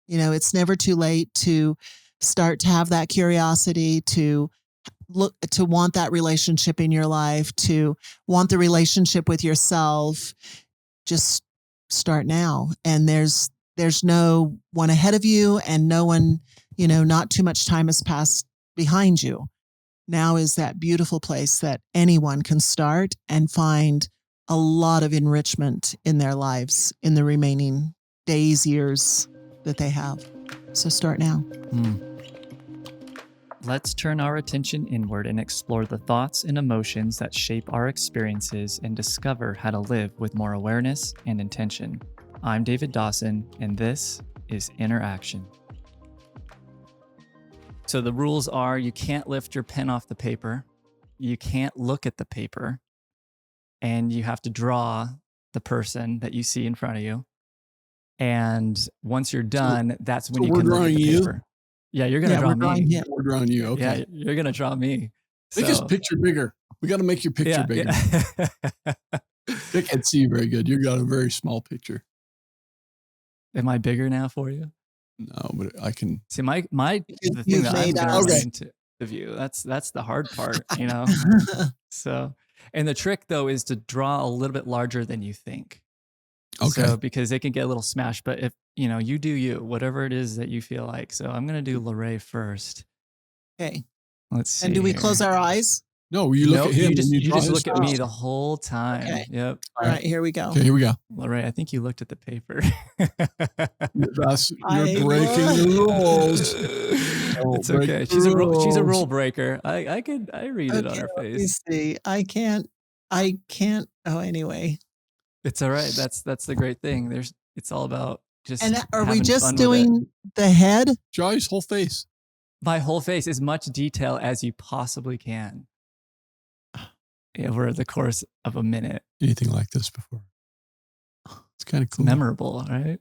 It's never too late to start to have that curiosity, to want that relationship in your life, to want the relationship with yourself. Just start now. And there's no one ahead of you, and no one, not too much time has passed behind you. Now is that beautiful place that anyone can start and find a lot of enrichment in their lives in the remaining days, years that they have. So start now. Let's turn our attention inward and explore the thoughts and emotions that shape our experiences and discover how to live with more awareness and intention. I'm David Dawson, and this is Interaction. So the rules are: you can't lift your pen off the paper, you can't look at the paper, and you have to draw the person that you see in front of you. And once you're done, that's when you can look at the paper. Yeah, you're going to draw me. We're drawing you. Okay. Yeah, you're going to draw me. Make his picture bigger. We got to make your picture bigger. They can't see you very good. You got a very small picture. Am I bigger now for you? No, but I can see the thing that I'm going to into the view. That's the hard part, So, and the trick though is to draw a little bit larger than you think. Okay. So, because it can get a little smashed, but if you do you, whatever it is that you feel like. So I'm going to do LaRae first. Okay. Let's see. And do we close our eyes? No, you look at him. You just look at me the whole time. Okay. Yep. All right, here we go. Okay, here we go. LaRae, I think you looked at the paper. You're breaking the rules. It's okay. She's a rule breaker. I read it on her face. Let me see. I can't. Oh, anyway. It's all right. That's the great thing. It's all about just. And are we just doing the head? Draw his whole face. My whole face, as much detail as you possibly can. Over the course of a minute. Anything like this before? It's kind of cool. Memorable, right?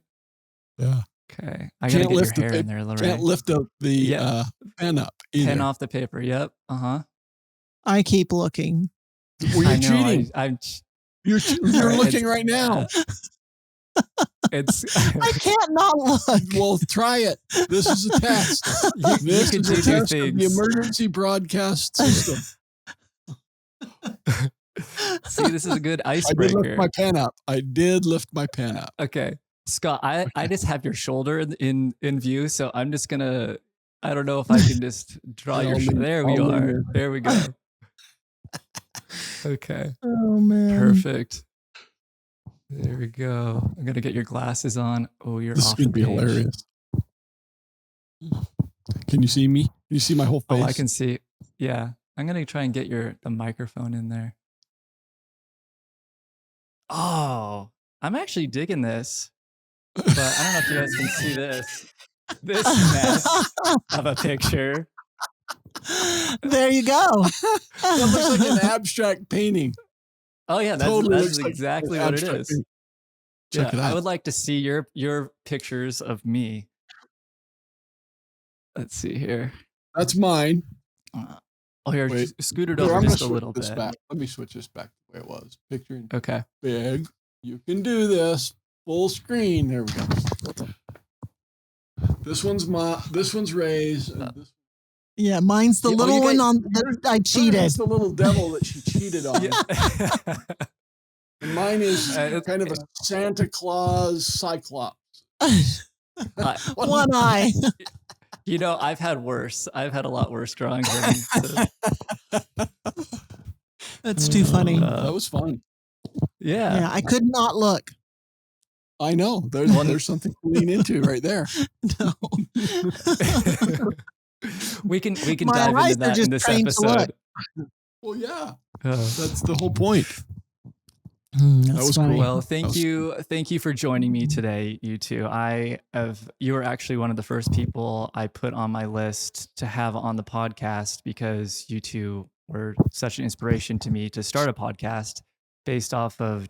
Yeah. Okay. I gotta get your hair in there, LaRae. Can't lift up the pen up either. Pen off the paper. Yep. I keep looking. Well, you're cheating. You're looking right now. I can't not look. Well, try it. This is a test. This is a test of the emergency broadcast system. See, this is a good icebreaker. I did lift my pen up. Okay. Scott, I just have your shoulder in view, so I'm just gonna, I don't know if I can just draw your shoulder. There we are. There we go. Okay. Oh, man. Perfect. There we go. I'm gonna get your glasses on. Oh, you're this off. This could be hilarious. Can you see me? Can you see my whole face? Oh, I can see. Yeah. I'm gonna try and get the microphone in there. Oh, I'm actually digging this, but I don't know if you guys can see this mess of a picture. There you go. That looks like an abstract painting. Oh yeah, that's exactly what it is. Check it out. I would like to see your pictures of me. Let's see here. That's mine. Oh, here, scoot it over just a little bit. Let me switch this back to the way it was. Picture in okay. Big. You can do this. Full screen. There we go. This one's Ray's. Yeah, mine's the little one on. I cheated. It's the little devil that she cheated on. Yeah. And mine is kind of a Santa Claus Cyclops. One eye. I've had worse. I've had a lot worse drawings. That's too funny. That was fun. Yeah. Yeah, I could not look. I know. There's something to lean into right there. No. we can dive into that in this episode. Well, yeah. That's the whole point. That was funny. Cool. Well, thank you for joining me today, you two. You were actually one of the first people I put on my list to have on the podcast because you two were such an inspiration to me to start a podcast based off of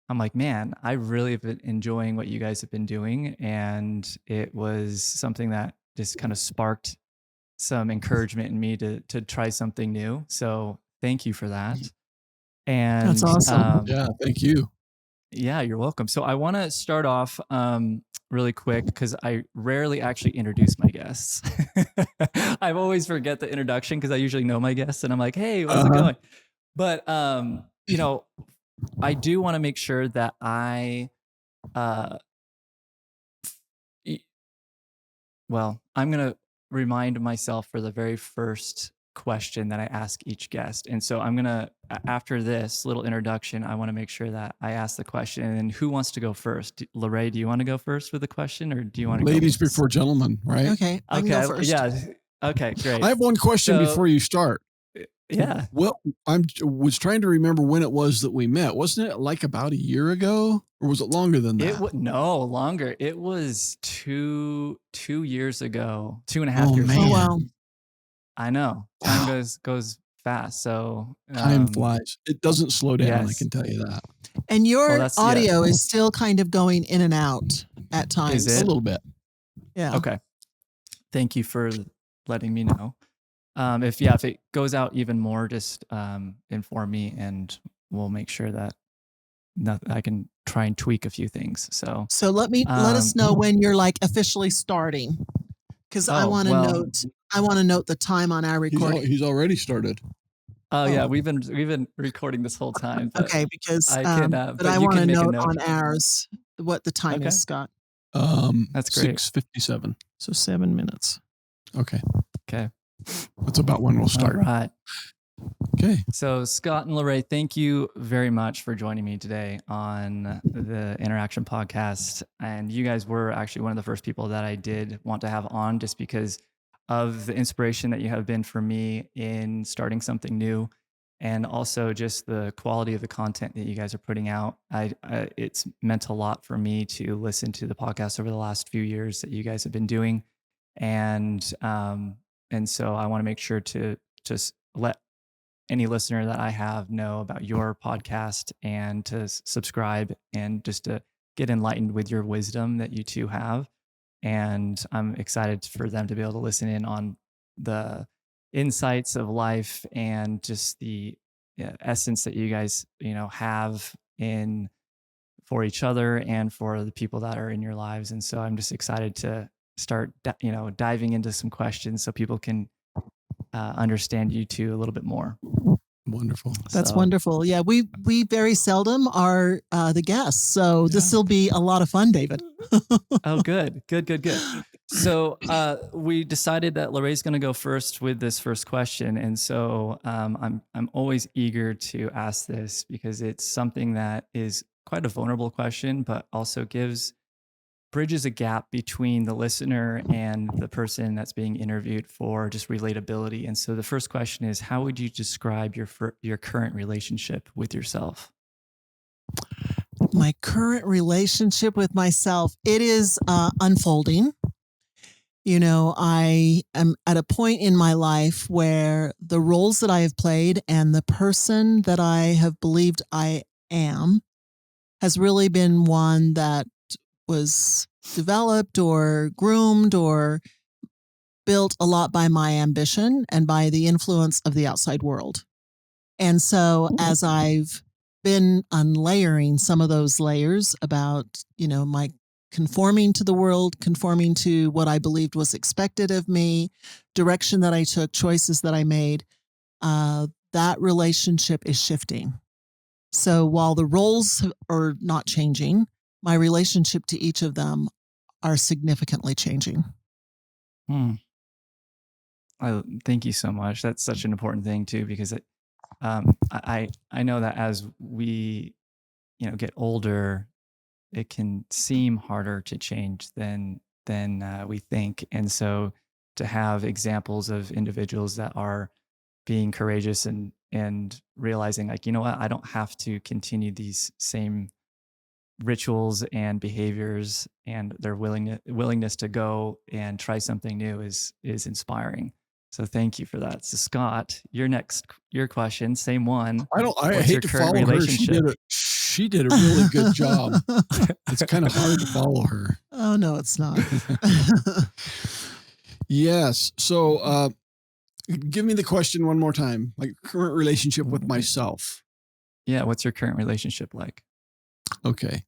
I'm like, man, I really have been enjoying what you guys have been doing. And it was something that just kind of sparked some encouragement in me to try something new. So thank you for that. And that's awesome. Yeah, thank you. Yeah, you're welcome. So I want to start off really quick because I rarely actually introduce my guests. I always forget the introduction because I usually know my guests and I'm like, hey, how's it going? But I do want to make sure that uh, I'm going to remind myself for the very first question that I ask each guest. And so I'm going to, after this little introduction, I want to make sure that I ask the question. And then who wants to go first? LaRae, do you want to go first with the question or do you want to Ladies go before gentlemen, right? Okay, I can go first. Yeah. Okay, great. I have one question before you start. Yeah. Well, was trying to remember when it was that we met. Wasn't it like about a year ago, or was it longer than that? No, longer. It was 2 years ago, 2.5 years man. ago. Oh, wow. I know. Time goes fast. So time flies. It doesn't slow down. Yes. I can tell you that. And your audio is still kind of going in and out at times. Is it? A little bit. Yeah. Okay. Thank you for letting me know. If it goes out even more, just inform me and we'll make sure that I can try and tweak a few things. So let us know when you're like officially starting, because I want to note the time on our recording. He's already started. Yeah, we've been recording this whole time. Okay, because I can, but I want to note on ours what the time is, Scott. That's great. 6:57. So 7 minutes. Okay. Okay. That's about when we'll start. All right. Okay. So Scott and LaRae, thank you very much for joining me today on the Interaction Podcast. And you guys were actually one of the first people that I did want to have on just because of the inspiration that you have been for me in starting something new. And also just the quality of the content that you guys are putting out. It's meant a lot for me to listen to the podcast over the last few years that you guys have been doing. And so I want to make sure to just let any listener that I have know about your podcast and to subscribe and just to get enlightened with your wisdom that you two have. And I'm excited for them to be able to listen in on the insights of life and just the essence that you guys, have in for each other and for the people that are in your lives. And so I'm just excited to start, diving into some questions so people can understand you two a little bit more. Wonderful. That's wonderful. Yeah, we very seldom are the guests, so this will be a lot of fun, David. Oh, good. So we decided that LaRae's going to go first with this first question, and so I'm always eager to ask this because it's something that is quite a vulnerable question, but also bridges a gap between the listener and the person that's being interviewed for just relatability. And so the first question is, how would you describe your current relationship with yourself? My current relationship with myself, it is unfolding. I am at a point in my life where the roles that I have played and the person that I have believed I am has really been one that was developed or groomed or built a lot by my ambition and by the influence of the outside world. And so as I've been unlayering some of those layers about, my conforming to the world, conforming to what I believed was expected of me, direction that I took, choices that I made, that relationship is shifting. So while the roles are not changing, my relationship to each of them are significantly changing. Thank you so much. That's such an important thing too, because I know that as we, get older, it can seem harder to change than we think. And so to have examples of individuals that are being courageous and realizing like, I don't have to continue these same rituals and behaviors, and their willingness to go and try something new is inspiring. So thank you for that. So Scott, your question, same one. I hate to follow her. She did a really good job. It's kind of hard to follow her. Oh no, it's not. Yes. So give me the question one more time. Like current relationship with myself. Yeah. What's your current relationship like? Okay.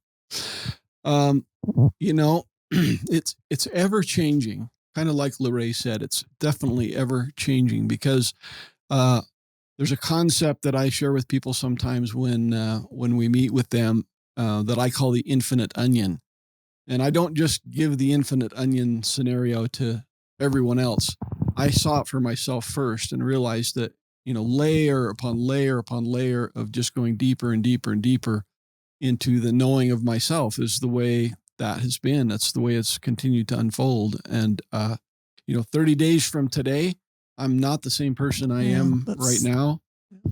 You know, it's ever changing. Kind of like LaRae said, it's definitely ever changing because there's a concept that I share with people sometimes when we meet with them that I call the infinite onion. And I don't just give the infinite onion scenario to everyone else. I saw it for myself first and realized that, layer upon layer upon layer of just going deeper and deeper and deeper into the knowing of myself is the way that has been. That's the way it's continued to unfold. And, 30 days from today, I'm not the same person I am right now.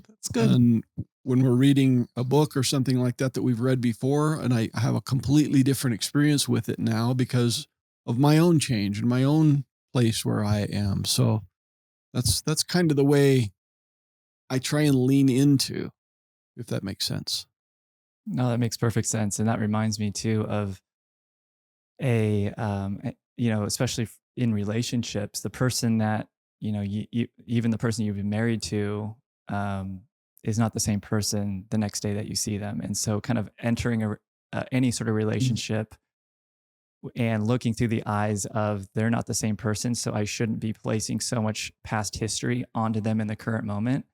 That's good. And when we're reading a book or something like that we've read before, and I have a completely different experience with it now because of my own change and my own place where I am. So that's kind of the way I try and lean into, if that makes sense. No, that makes perfect sense. And that reminds me too of especially in relationships, the person that, you even the person you've been married to, is not the same person the next day that you see them. And so kind of entering any sort of relationship and looking through the eyes of they're not the same person. So I shouldn't be placing so much past history onto them in the current moment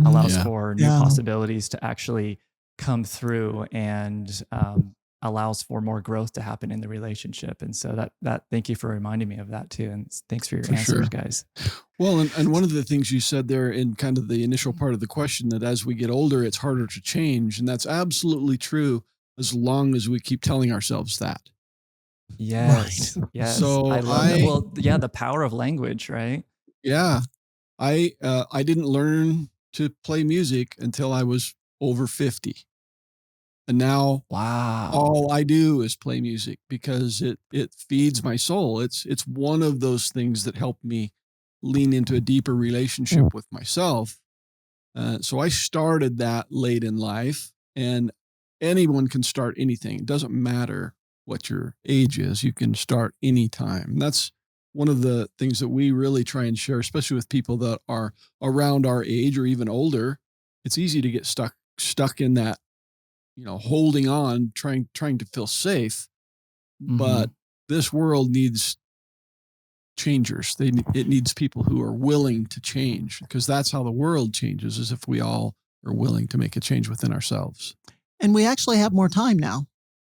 allows Yeah. for new possibilities to actually come through and allows for more growth to happen in the relationship. And so that thank you for reminding me of that too. And thanks for your answers, guys. Well, and one of the things you said there in kind of the initial part of the question, that as we get older, it's harder to change. And that's absolutely true as long as we keep telling ourselves that. Yes. Right. Yes. So I love that. Well, yeah, the power of language, right? Yeah. I didn't learn to play music until I was over 50. And now all I do is play music because it feeds my soul. It's one of those things that help me lean into a deeper relationship with myself. So I started that late in life, and anyone can start anything. It doesn't matter what your age is. You can start anytime. And that's one of the things that we really try and share, especially with people that are around our age or even older. It's easy to get stuck in that, holding on, trying to feel safe. But this world needs changers. It needs people who are willing to change, because that's how the world changes, is if we all are willing to make a change within ourselves. And we actually have more time now.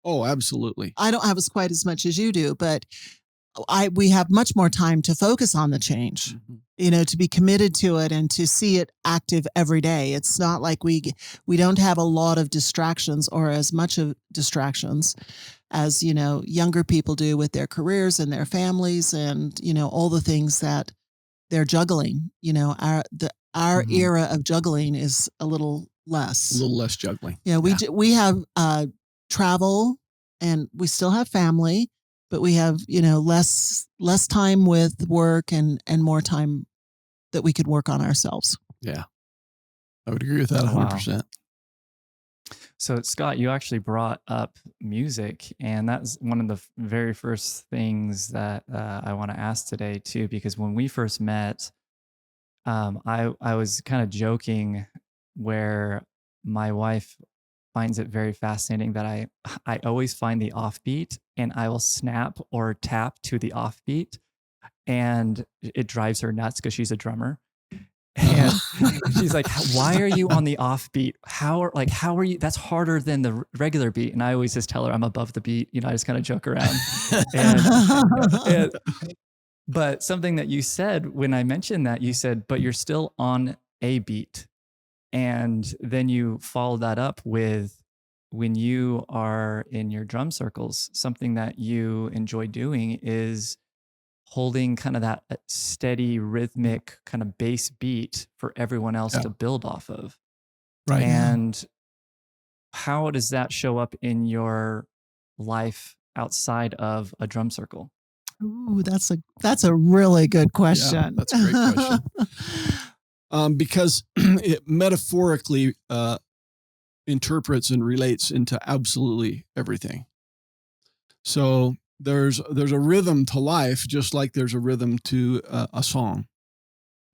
Oh, absolutely. I don't have quite as much as you do, but we have much more time to focus on the change, to be committed to it and to see it active every day. It's not like we don't have a lot of distractions, or as much of distractions as, younger people do with their careers and their families and, all the things that they're juggling. Our era of juggling is a little less. A little less juggling. Yeah, we have travel, and we still have family, but we have, less time with work and more time that we could work on ourselves. Yeah. I would agree with that 100%. Wow. So Scott, you actually brought up music, and that's one of the very first things that I want to ask today too, because when we first met, I was kind of joking where my wife finds it very fascinating that I always find the offbeat and I will snap or tap to the offbeat, and it drives her nuts because she's a drummer. And she's like, "Why are you on the offbeat? How are you? That's harder than the regular beat." And I always just tell her I'm above the beat. I just kind of joke around. But something that you said when I mentioned that, you said, "But you're still on a beat." And then you follow that up with, when you are in your drum circles, something that you enjoy doing is holding kind of that steady rhythmic kind of bass beat for everyone else to build off of. Right. And how does that show up in your life outside of a drum circle? Ooh, that's a really good question. Yeah, that's a great question. Because it metaphorically interprets and relates into absolutely everything. So there's a rhythm to life, just like there's a rhythm to a song.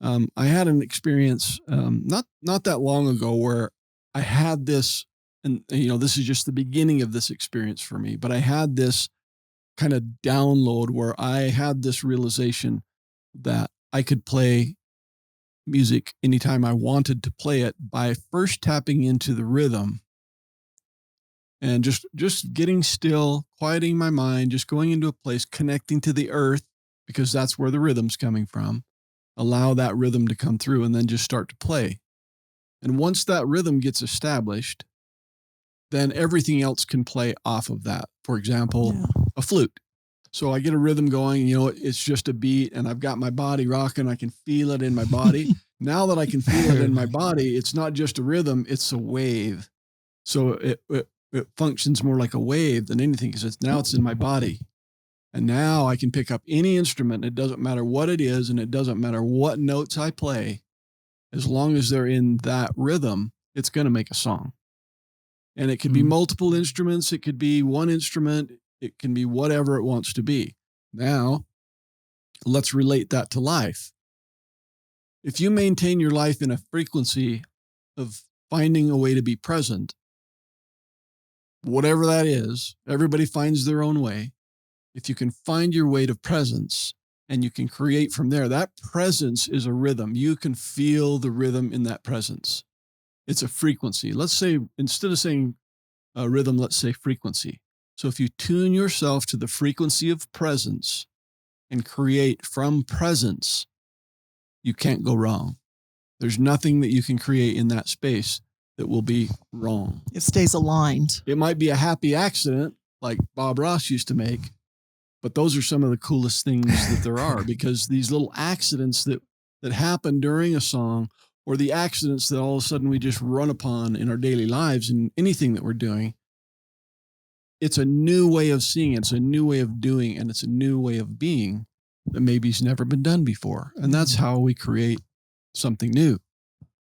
I had an experience not that long ago where I had this and this is just the beginning of this experience for me, but I had this kind of download where I had this realization that I could play music anytime I wanted to play it by first tapping into the rhythm and just getting still, quieting my mind, just going into a place, connecting to the earth, because that's where the rhythm's coming from. Allow that rhythm to come through and then just start to play. And once that rhythm gets established, then everything else can play off of that. For example, a flute. So I get a rhythm going, it's just a beat, and I've got my body rocking. I can feel it in my body. Now that I can feel it in my body, it's not just a rhythm, it's a wave. So it functions more like a wave than anything, because now it's in my body. And now I can pick up any instrument. It doesn't matter what it is, and it doesn't matter what notes I play. As long as they're in that rhythm, it's going to make a song. And it could be multiple instruments. It could be one instrument. It can be whatever it wants to be. Now, let's relate that to life. If you maintain your life in a frequency of finding a way to be present, whatever that is, everybody finds their own way. If you can find your way to presence and you can create from there, that presence is a rhythm. You can feel the rhythm in that presence. It's a frequency. Let's say, instead of saying rhythm, let's say frequency. So if you tune yourself to the frequency of presence and create from presence, you can't go wrong. There's nothing that you can create in that space that will be wrong. It stays aligned. It might be a happy accident like Bob Ross used to make, but those are some of the coolest things that there are, because these little accidents that happen during a song, or the accidents that all of a sudden we just run upon in our daily lives and anything that we're doing, it's a new way of seeing it. It's a new way of doing, and it's a new way of being that maybe's never been done before. And that's how we create something new.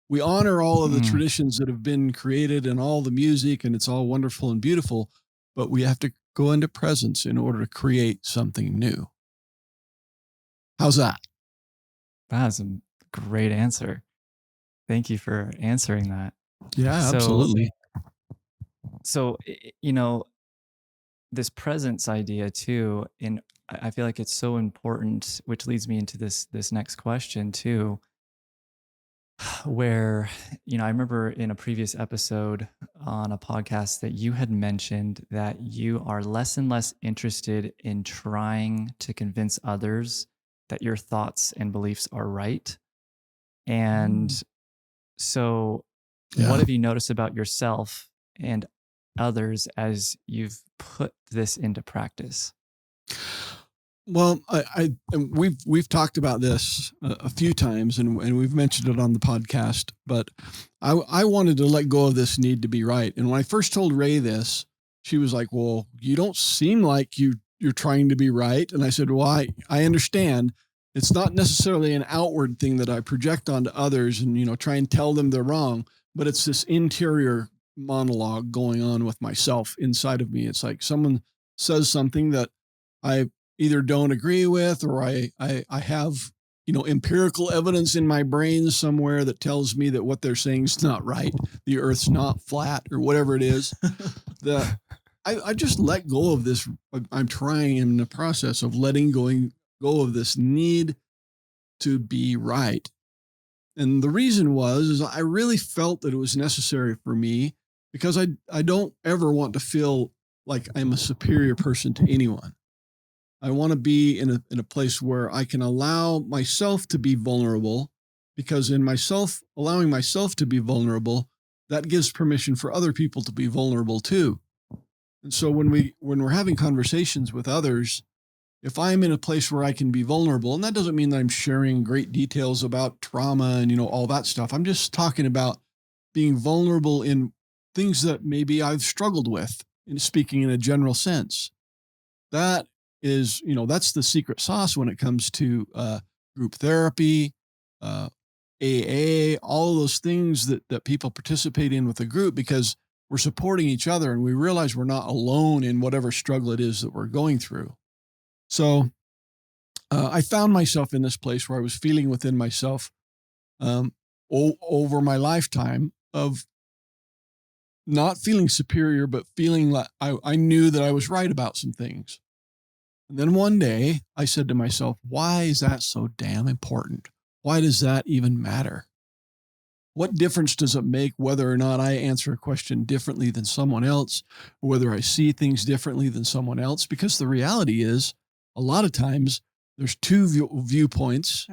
We honor all of the traditions that have been created and all the music, and it's all wonderful and beautiful, but we have to go into presence in order to create something new. How's that? That's a great answer. Thank you for answering that. Yeah, absolutely. So, this presence idea too, and I feel like it's so important, which leads me into this next question too, where, I remember in a previous episode on a podcast that you had mentioned that you are less and less interested in trying to convince others that your thoughts and beliefs are right. And so what have you noticed about yourself and others as you've put this into practice? Well, we've talked about this a few times, and we've mentioned it on the podcast, but I wanted to let go of this need to be right. And when I first told Ray this, she was like, well, you don't seem like you're trying to be right. And I said, well, I understand. It's not necessarily an outward thing that I project onto others and, try and tell them they're wrong, but it's this interior monologue going on with myself inside of me. It's like someone says something that I either don't agree with, or I have, empirical evidence in my brain somewhere that tells me that what they're saying is not right. The earth's not flat, or whatever it is. That I just let go of this. I'm trying in the process of letting go of this need to be right. And the reason is I really felt that it was necessary for me, because I don't ever want to feel like I'm a superior person to anyone. I want to be in a place where I can allow myself to be vulnerable, because in allowing myself to be vulnerable, that gives permission for other people to be vulnerable too. And so when we're having conversations with others, if I'm in a place where I can be vulnerable, and that doesn't mean that I'm sharing great details about trauma and, all that stuff. I'm just talking about being vulnerable in things that maybe I've struggled with, in speaking in a general sense. That is, that's the secret sauce when it comes to group therapy, AA, all of those things that people participate in with a group, because we're supporting each other and we realize we're not alone in whatever struggle it is that we're going through. So I found myself in this place where I was feeling within myself over my lifetime of not feeling superior, but feeling like I knew that I was right about some things. And then one day I said to myself, why is that so damn important? Why does that even matter? What difference does it make whether or not I answer a question differently than someone else, or whether I see things differently than someone else? Because the reality is, a lot of times there's two viewpoints,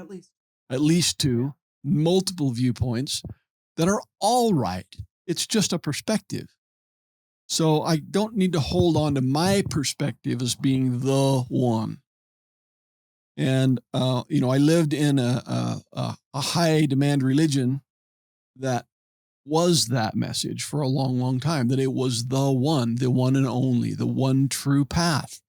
at least two, multiple viewpoints that are all right. It's just a perspective. So I don't need to hold on to my perspective as being the one. And, I lived in a high demand religion that was that message for a long, long time, that it was the one and only, the one true path.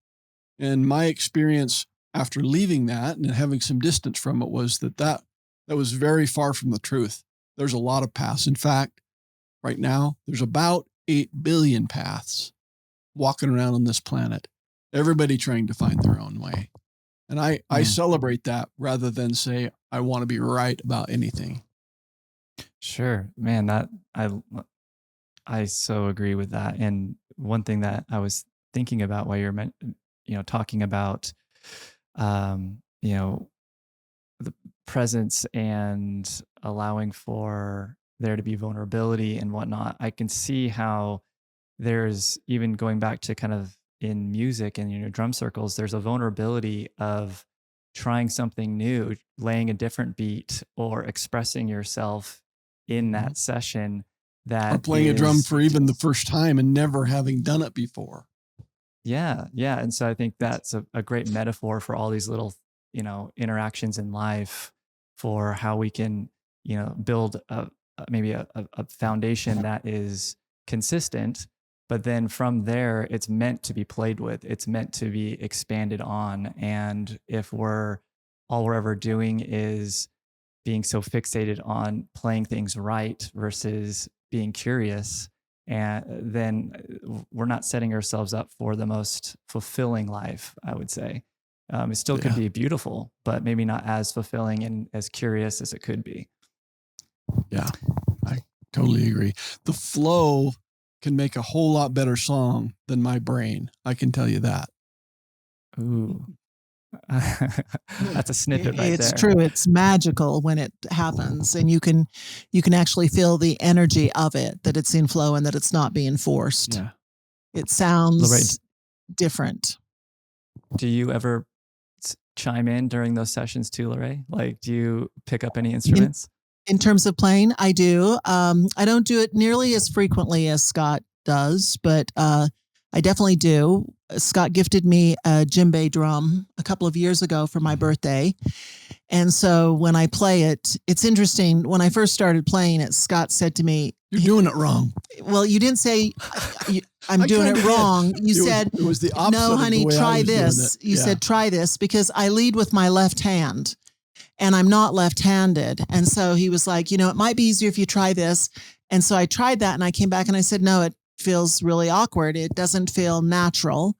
And my experience after leaving that and having some distance from it was that was very far from the truth. There's a lot of paths. In fact, right now, there's about 8 billion paths walking around on this planet, everybody trying to find their own way. And I celebrate that rather than say, I want to be right about anything. Sure, man, that I so agree with that. And one thing that I was thinking about while you're talking about the presence and allowing for there to be vulnerability and whatnot, I can see how there's, even going back to kind of in music and drum circles, there's a vulnerability of trying something new, laying a different beat, or expressing yourself in that session. That or playing a drum for even the first time and never having done it before. Yeah. And so I think that's a great metaphor for all these little interactions in life, for how we can build maybe a foundation that is consistent, but then from there it's meant to be played with, it's meant to be expanded on. And if all we're ever doing is being so fixated on playing things right versus being curious, and then we're not setting ourselves up for the most fulfilling life, I would say. It still could be beautiful, but maybe not as fulfilling and as curious as it could be. Yeah, I totally agree. The flow can make a whole lot better song than my brain. I can tell you that. Ooh. That's a snippet right it's there. True. It's magical when it happens, and you can actually feel the energy of it, that it's in flow and that it's not being forced. Yeah. It sounds LaRae, different. Do you ever chime in during those sessions too, LaRae? Like, do you pick up any instruments? In terms of playing, I do. I don't do it nearly as frequently as Scott does, but I definitely do. Scott gifted me a djembe drum a couple of years ago for my birthday. And so when I play it, it's interesting. When I first started playing it, Scott said to me, "You're doing it wrong." Well, you didn't say I'm doing it wrong. You said, it was the opposite. No, honey, of the way try I was this. doing it. You said, try this, because I lead with my left hand and I'm not left-handed. And so he was like, it might be easier if you try this. And so I tried that and I came back and I said, no, it feels really awkward. It doesn't feel natural.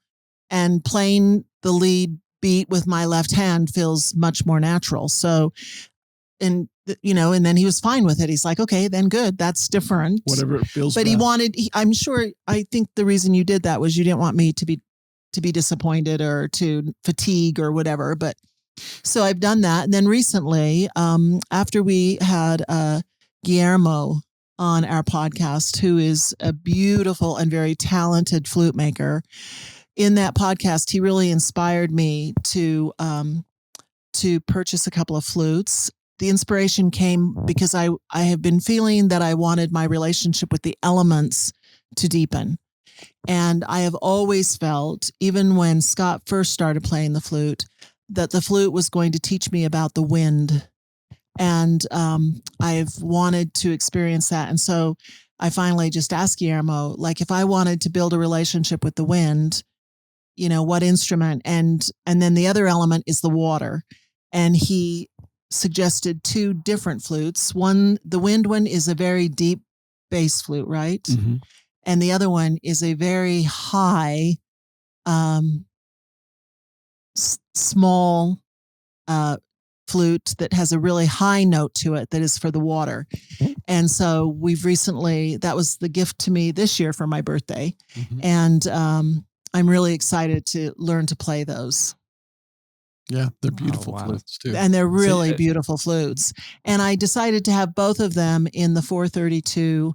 And playing the lead beat with my left hand feels much more natural. So, and then he was fine with it. He's like, okay, then good. That's different. Whatever it feels. But best. I think the reason you did that was you didn't want me to be disappointed or to fatigue or whatever. But so I've done that. And then recently, after we had Guillermo on our podcast, who is a beautiful and very talented flute maker, in that podcast, he really inspired me to purchase a couple of flutes. The inspiration came because I have been feeling that I wanted my relationship with the elements to deepen. And I have always felt, even when Scott first started playing the flute, that the flute was going to teach me about the wind. And I've wanted to experience that. And so I finally just asked Guillermo, like, if I wanted to build a relationship with the wind, what instrument? And then the other element is the water. And he suggested two different flutes. The wind one is a very deep bass flute, right? Mm-hmm. And the other one is a very high, small flute that has a really high note to it that is for the water. And so we've recently, that was the gift to me this year for my birthday. Mhm. And I'm really excited to learn to play those. Yeah, they're beautiful wow. flutes too. And they're really So, beautiful flutes. And I decided to have both of them in the 432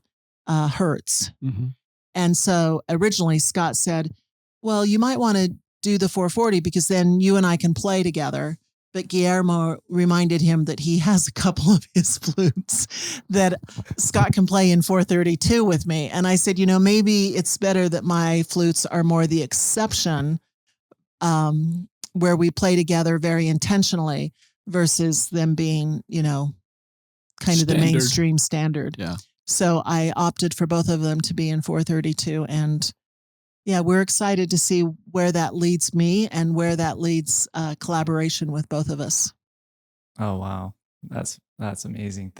hertz. Mhm. And so originally Scott said, well, you might want to do the 440 because then you and I can play together. But Guillermo reminded him that he has a couple of his flutes that Scott can play in 432 with me. And I said, maybe it's better that my flutes are more the exception, where we play together very intentionally versus them being, kind of the Standard. mainstream standard. Yeah. So I opted for both of them to be in 432. And yeah, we're excited to see where that leads me and where that leads collaboration with both of us. oh wow, that's amazing.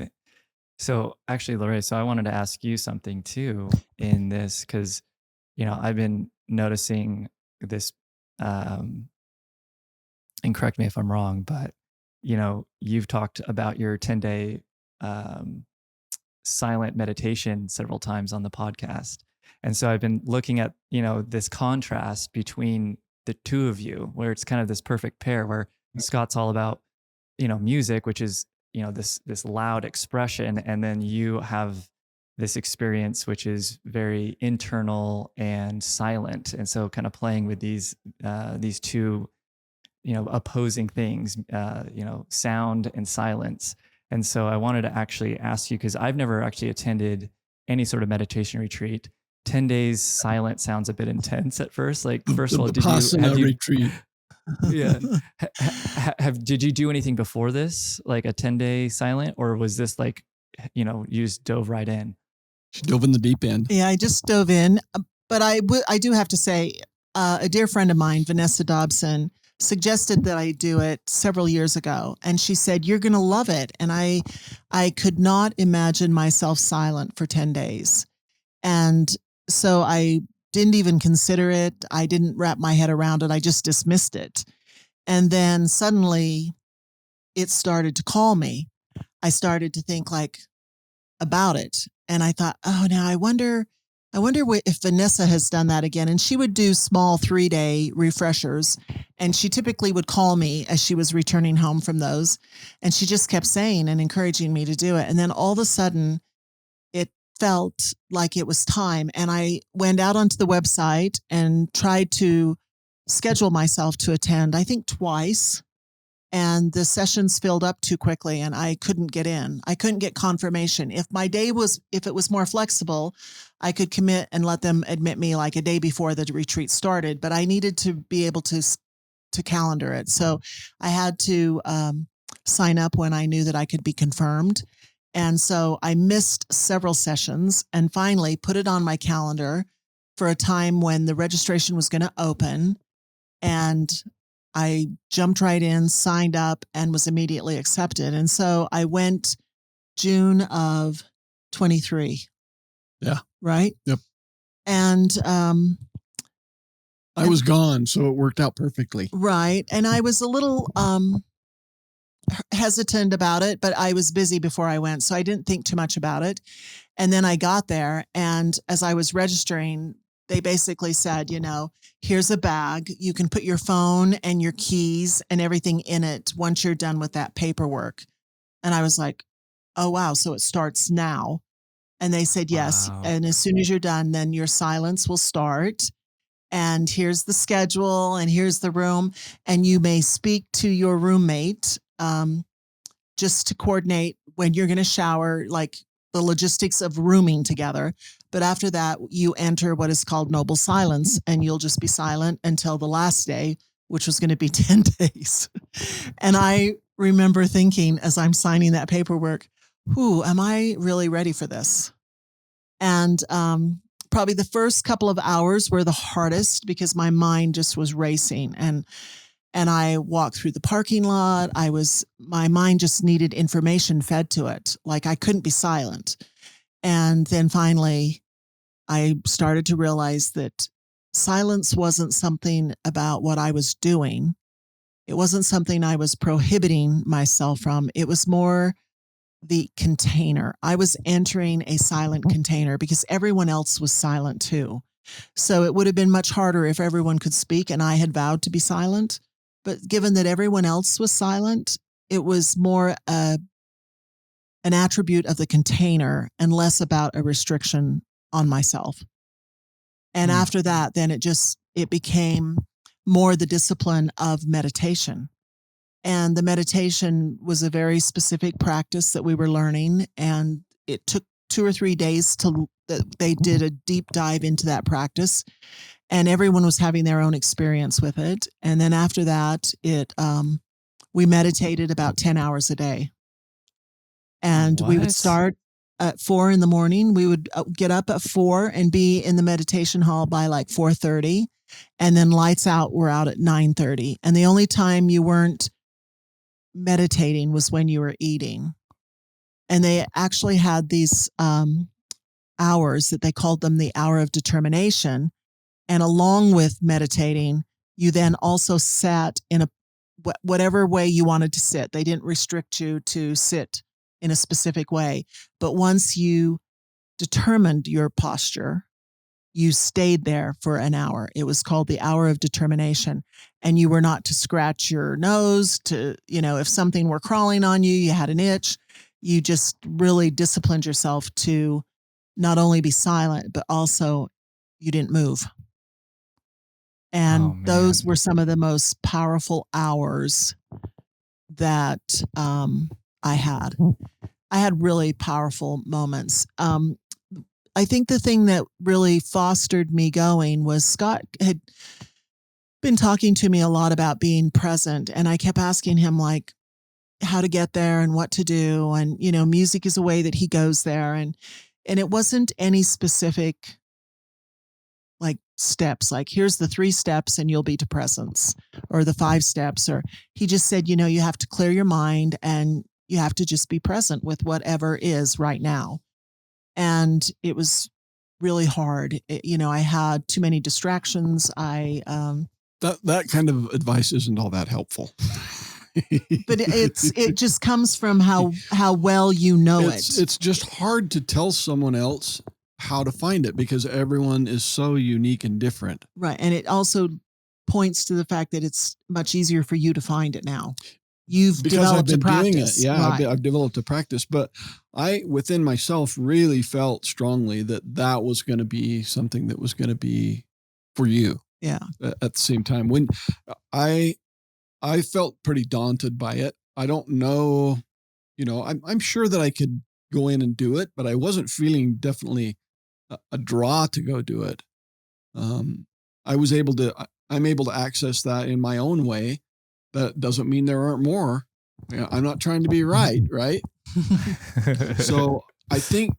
So actually, LaRae, so I wanted to ask you something too in this because I've been noticing this, and correct me if I'm wrong, but you've talked about your 10-day silent meditation several times on the podcast. And so I've been looking at, this contrast between the two of you, where it's kind of this perfect pair where Scott's all about, music, which is, this loud expression. And then you have this experience, which is very internal and silent. And so kind of playing with these two, opposing things, sound and silence. And so I wanted to actually ask you, because I've never actually attended any sort of meditation retreat. 10 days silent sounds a bit intense at first. Like, first of all, have you retreat? Yeah. Did you do anything before this, like a 10-day silent, or was this like, you just dove right in? She dove in the deep end. Yeah, I just dove in. But I do have to say, a dear friend of mine, Vanessa Dawson, suggested that I do it several years ago. And she said, you're going to love it. And I could not imagine myself silent for 10 days. And so I didn't even consider it. I didn't wrap my head around it. I just dismissed it. And then suddenly it started to call me. I started to think about it. And I thought, oh, now I wonder if Vanessa has done that again. And she would do small 3-day refreshers. And she typically would call me as she was returning home from those. And she just kept saying and encouraging me to do it. And then all of a sudden it felt like it was time. And I went out onto the website and tried to schedule myself to attend, I think twice. And the sessions filled up too quickly and I couldn't get in. I couldn't get confirmation. If it was more flexible, I could commit and let them admit me like a day before the retreat started, but I needed to be able to calendar it. So I had to sign up when I knew that I could be confirmed. And so I missed several sessions and finally put it on my calendar for a time when the registration was going to open. And I jumped right in, signed up, and was immediately accepted. And so I went June of 23. Yeah. Right? Yep. And I was gone, so it worked out perfectly. Right. And I was a little hesitant about it, but I was busy before I went, so I didn't think too much about it. And then I got there, and as I was registering, they basically said, here's a bag. You can put your phone and your keys and everything in it once you're done with that paperwork. And I was like, oh, wow. So it starts now. And they said, yes. Wow. And as soon as you're done, then your silence will start. And here's the schedule and here's the room. And you may speak to your roommate just to coordinate when you're going to shower, like the logistics of rooming together. But after that, you enter what is called noble silence, and you'll just be silent until the last day, which was going to be 10 days. And I remember thinking as I'm signing that paperwork, am I really ready for this? And probably the first couple of hours were the hardest because my mind just was racing. And I walked through the parking lot. My mind just needed information fed to it. Like I couldn't be silent. And then finally, I started to realize that silence wasn't something about what I was doing. It wasn't something I was prohibiting myself from. It was more the container. I was entering a silent container because everyone else was silent too. So it would have been much harder if everyone could speak and I had vowed to be silent. But given that everyone else was silent, it was more an attribute of the container and less about a restriction on myself. And after that, then it became more the discipline of meditation. And the meditation was a very specific practice that we were learning. And it took 2 or 3 days they did a deep dive into that practice. And everyone was having their own experience with it. And then after that, we meditated about 10 hours a day. And we would start at 4 in the morning. We would get up at 4 and be in the meditation hall by like 4:30. And then lights out, we're out at 9:30. And the only time you weren't meditating was when you were eating. And they actually had these hours that they called them the hour of determination. And along with meditating, you then also sat in whatever way you wanted to sit. They didn't restrict you to sit in a specific way. But once you determined your posture, you stayed there for an hour. It was called the hour of determination. And you were not to scratch your nose, if something were crawling on you, you had an itch. You just really disciplined yourself to not only be silent, but also you didn't move. And those were some of the most powerful hours that I had. I had really powerful moments. I think the thing that really fostered me going was Scott had been talking to me a lot about being present. And I kept asking him like how to get there and what to do. And, music is a way that he goes there. And it wasn't any specific like steps, like here's the 3 steps and you'll be to presence, or the 5 steps, or he just said, you have to clear your mind and you have to just be present with whatever is right now. And it was really hard. I had too many distractions. That kind of advice isn't all that helpful. But it just comes from how well it. It's just hard to tell someone else how to find it because everyone is so unique and different. Right. And it also points to the fact that it's much easier for you to find it now. You've developed a practice. Doing it. Yeah, right. I've developed a practice, but I, within myself, really felt strongly that was going to be something that was going to be for you. Yeah. At the same time, when I felt pretty daunted by it. I don't know, I'm sure that I could go in and do it, but I wasn't feeling definitely a draw to go do it. I'm able to access that in my own way. That doesn't mean there aren't more. I'm not trying to be right. So I think,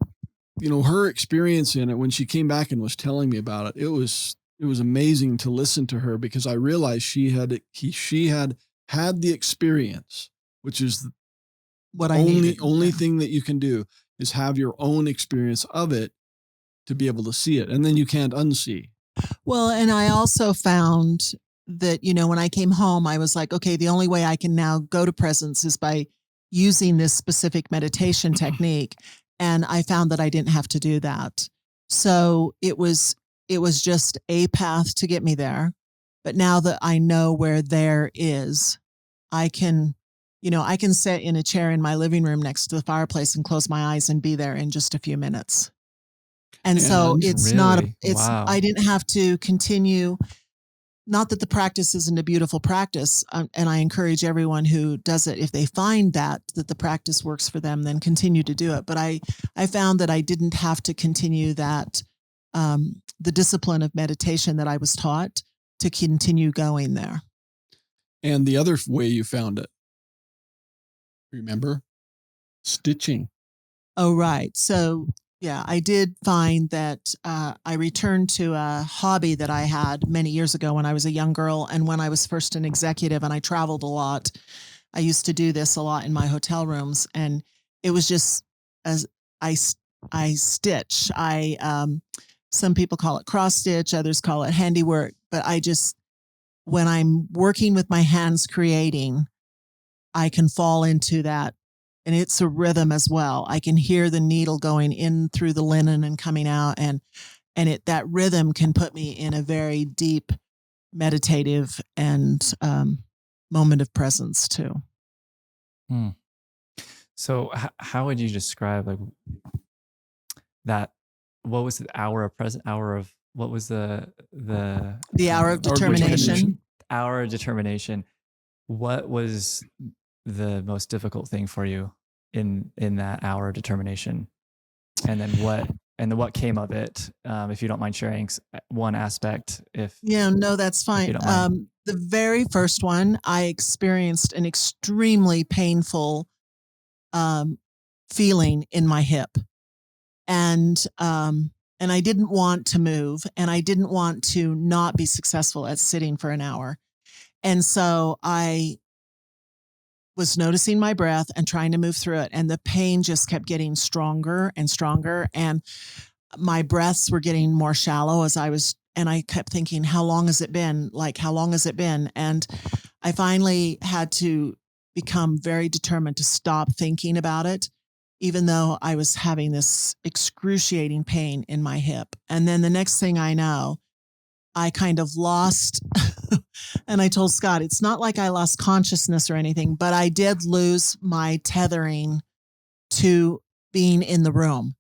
her experience in it, when she came back and was telling me about it, it was amazing to listen to her because I realized she had the experience, which is what only thing that you can do is have your own experience of it to be able to see it. And then you can't unsee. Well, and I also found that, when I came home, I was like, okay, the only way I can now go to presence is by using this specific meditation technique. And I found that I didn't have to do that. So it was just a path to get me there. But now that I know where there is, I can sit in a chair in my living room next to the fireplace and close my eyes and be there in just a few minutes. And so it's really? Wow. I didn't have to continue. Not that the practice isn't a beautiful practice. And I encourage everyone who does it, if they find that the practice works for them, then continue to do it. But I found that I didn't have to continue that, the discipline of meditation that I was taught to continue going there. And the other way you found it, remember? Stitching. Oh, right. So yeah, I did find that I returned to a hobby that I had many years ago when I was a young girl. And when I was first an executive and I traveled a lot, I used to do this a lot in my hotel rooms. And it was just as I stitch. Some people call it cross stitch, others call it handiwork. But when I'm working with my hands creating, I can fall into that and it's a rhythm as well. I can hear the needle going in through the linen and coming out, and that rhythm can put me in a very deep meditative and moment of presence too. Hmm. So how would you describe like that? What was the hour of present hour of what was The hour of Our determination. hour of determination? What was the most difficult thing for you in that hour of determination? And then what came of it? If you don't mind sharing one aspect, if Yeah, no, that's you fine. don't mind. The very first one, I experienced an extremely painful feeling in my hip, and I didn't want to move, and I didn't want to not be successful at sitting for an hour, and so I was noticing my breath and trying to move through it, and the pain just kept getting stronger and stronger, and my breaths were getting more shallow as and I kept thinking, how long has it been? Like, how long has it been? And I finally had to become very determined to stop thinking about it, even though I was having this excruciating pain in my hip. And then the next thing I know, I kind of lost, and I told Scott, it's not like I lost consciousness or anything, but I did lose my tethering to being in the room.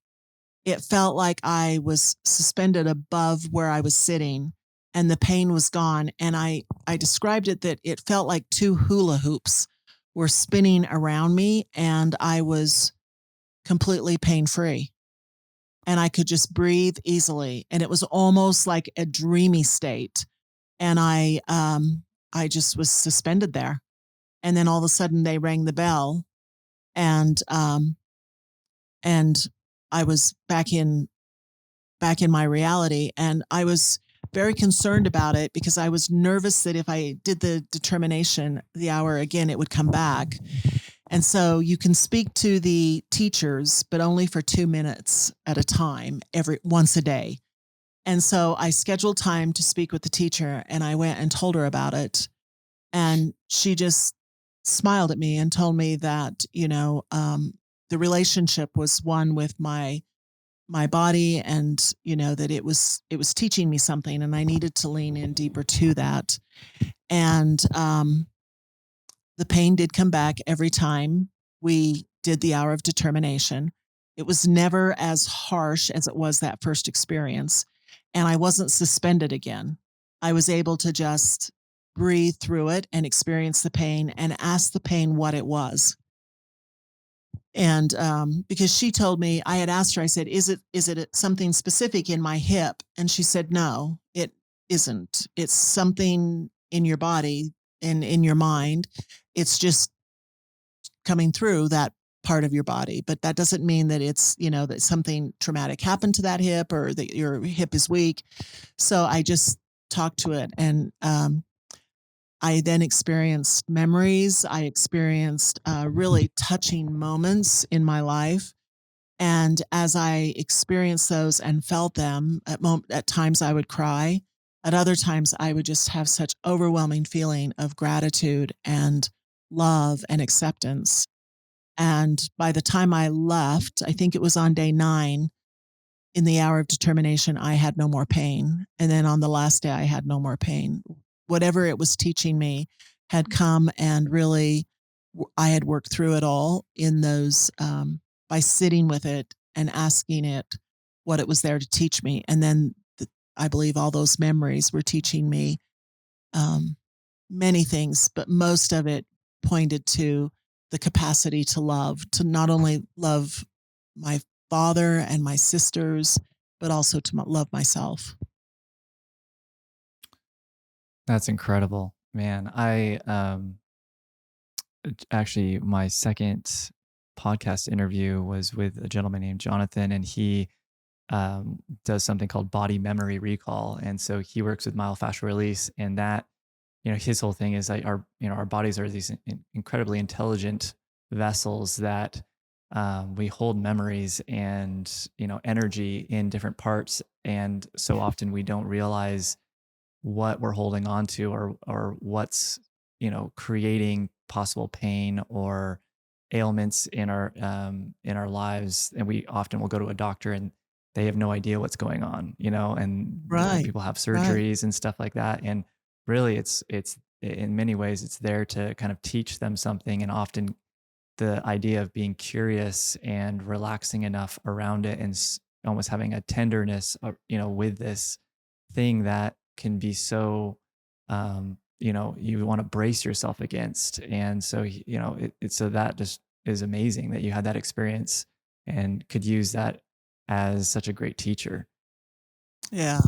It felt like I was suspended above where I was sitting, and the pain was gone. And I described it that it felt like two hula hoops were spinning around me, and I was completely pain free. And I could just breathe easily. And it was almost like a dreamy state. And I just was suspended there. And then all of a sudden they rang the bell, and and I was back in my reality. And I was very concerned about it because I was nervous that if I did the determination, the hour again, it would come back. And so you can speak to the teachers, but only for 2 minutes at a time, once a day. And so I scheduled time to speak with the teacher, and I went and told her about it. And she just smiled at me and told me that, the relationship was one with my body, and that it was teaching me something, and I needed to lean in deeper to that. And the pain did come back every time we did the hour of determination. It was never as harsh as it was that first experience, and I wasn't suspended again. I was able to just breathe through it and experience the pain and ask the pain what it was. And because she told me, I had asked her, I said, is it something specific in my hip? And she said, no, it isn't. It's something in your body and in your mind. It's just coming through that part of your body. But that doesn't mean that it's, that something traumatic happened to that hip or that your hip is weak. So I just talked to it, and I then experienced memories. I experienced really touching moments in my life. And as I experienced those and felt them, at times I would cry. At other times, I would just have such overwhelming feeling of gratitude and love and acceptance. And by the time I left, I think it was on day 9, in the hour of determination, I had no more pain. And then on the last day, I had no more pain. Whatever it was teaching me had come, and really, I had worked through it all in those, by sitting with it and asking it what it was there to teach me. And then I believe all those memories were teaching me um, many things, but most of it pointed to the capacity to love, to not only love my father and my sisters, but also to love myself. That's incredible, man. I actually my second podcast interview was with a gentleman named Jonathan, and he does something called body memory recall. And so he works with myofascial release, and that, his whole thing is like our bodies are these incredibly intelligent vessels that we hold memories and, energy in different parts. And so often we don't realize what we're holding on to, or what's, creating possible pain or ailments in our lives, and we often will go to a doctor and they have no idea what's going on, and Right. people have Right. surgeries and stuff like that. And really, it's in many ways it's there to kind of teach them something, and often the idea of being curious and relaxing enough around it, and almost having a tenderness, with this thing that can be so, you want to brace yourself against. And so, so that just is amazing that you had that experience and could use that as such a great teacher. Yeah,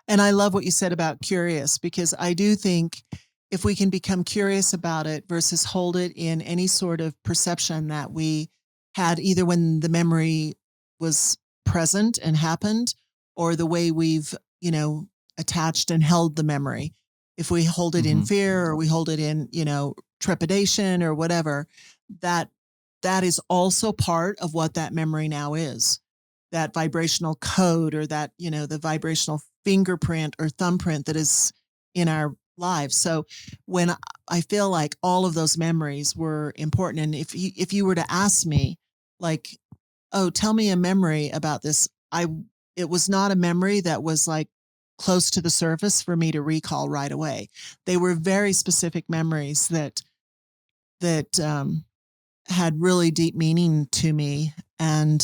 and I love what you said about curious, because I do think if we can become curious about it versus hold it in any sort of perception that we had either when the memory was present and happened, or the way we've, attached and held the memory. If we hold it in Hmm. fear, or we hold it in, trepidation or whatever, that that is also part of what that memory now is, that vibrational code, or that, the vibrational fingerprint or thumbprint that is in our lives. So when I feel like all of those memories were important, and if you were to ask me, like, oh, tell me a memory about this, it was not a memory that was like close to the surface for me to recall right away. They were very specific memories that had really deep meaning to me, and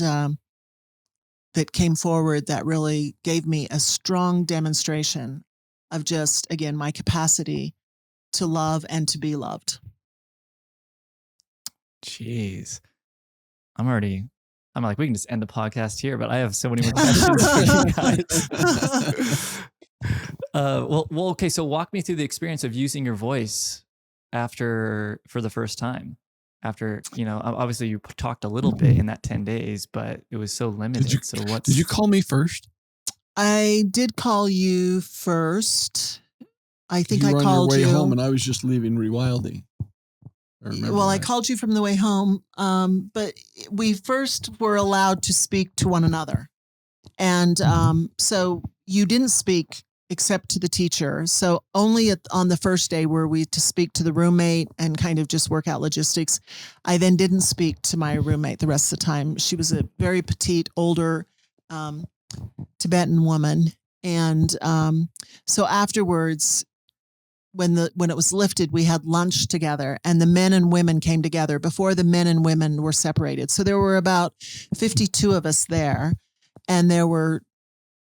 that came forward, that really gave me a strong demonstration of just, again, my capacity to love and to be loved. Jeez. I'm already, I'm like, we can just end the podcast here, but I have so many more questions for you guys. Well, okay. So walk me through the experience of using your voice for the first time. After, obviously you talked a little bit in that 10 days, but it was so limited. So Did you call me first? I did call you first. I think You I were on your called way you. home, and I was just leaving rewilding. Well, I called you from the way home, but we first were allowed to speak to one another. And so you didn't speak except to the teacher. So only on the first day were we to speak to the roommate and kind of just work out logistics. I then didn't speak to my roommate the rest of the time. She was a very petite, older um, Tibetan woman. And so afterwards, when it was lifted, we had lunch together, and the men and women came together before the men and women were separated. So there were about 52 of us there, and there were,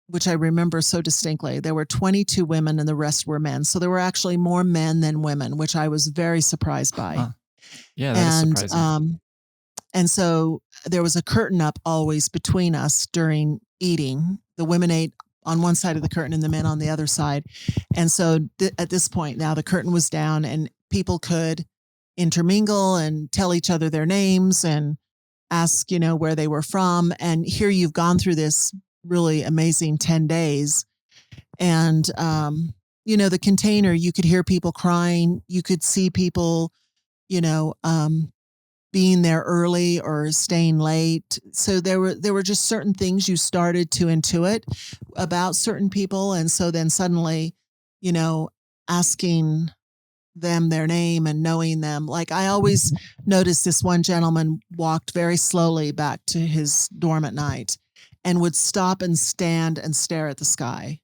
which I remember so distinctly, there were 22 women and the rest were men. So there were actually more men than women, which I was very surprised by. Huh. Yeah, that is surprising. And so there was a curtain up always between us during eating. The women ate on one side of the curtain and the men on the other side. And so at this point now the curtain was down and people could intermingle and tell each other their names and ask, where they were from. And here you've gone through this really amazing 10 days. And, the container, you could hear people crying. You could see people, you know, um, being there early or staying late. So there were just certain things you started to intuit about certain people. And so then suddenly, asking them their name and knowing them. Like I always noticed this one gentleman walked very slowly back to his dorm at night and would stop and stand and stare at the sky.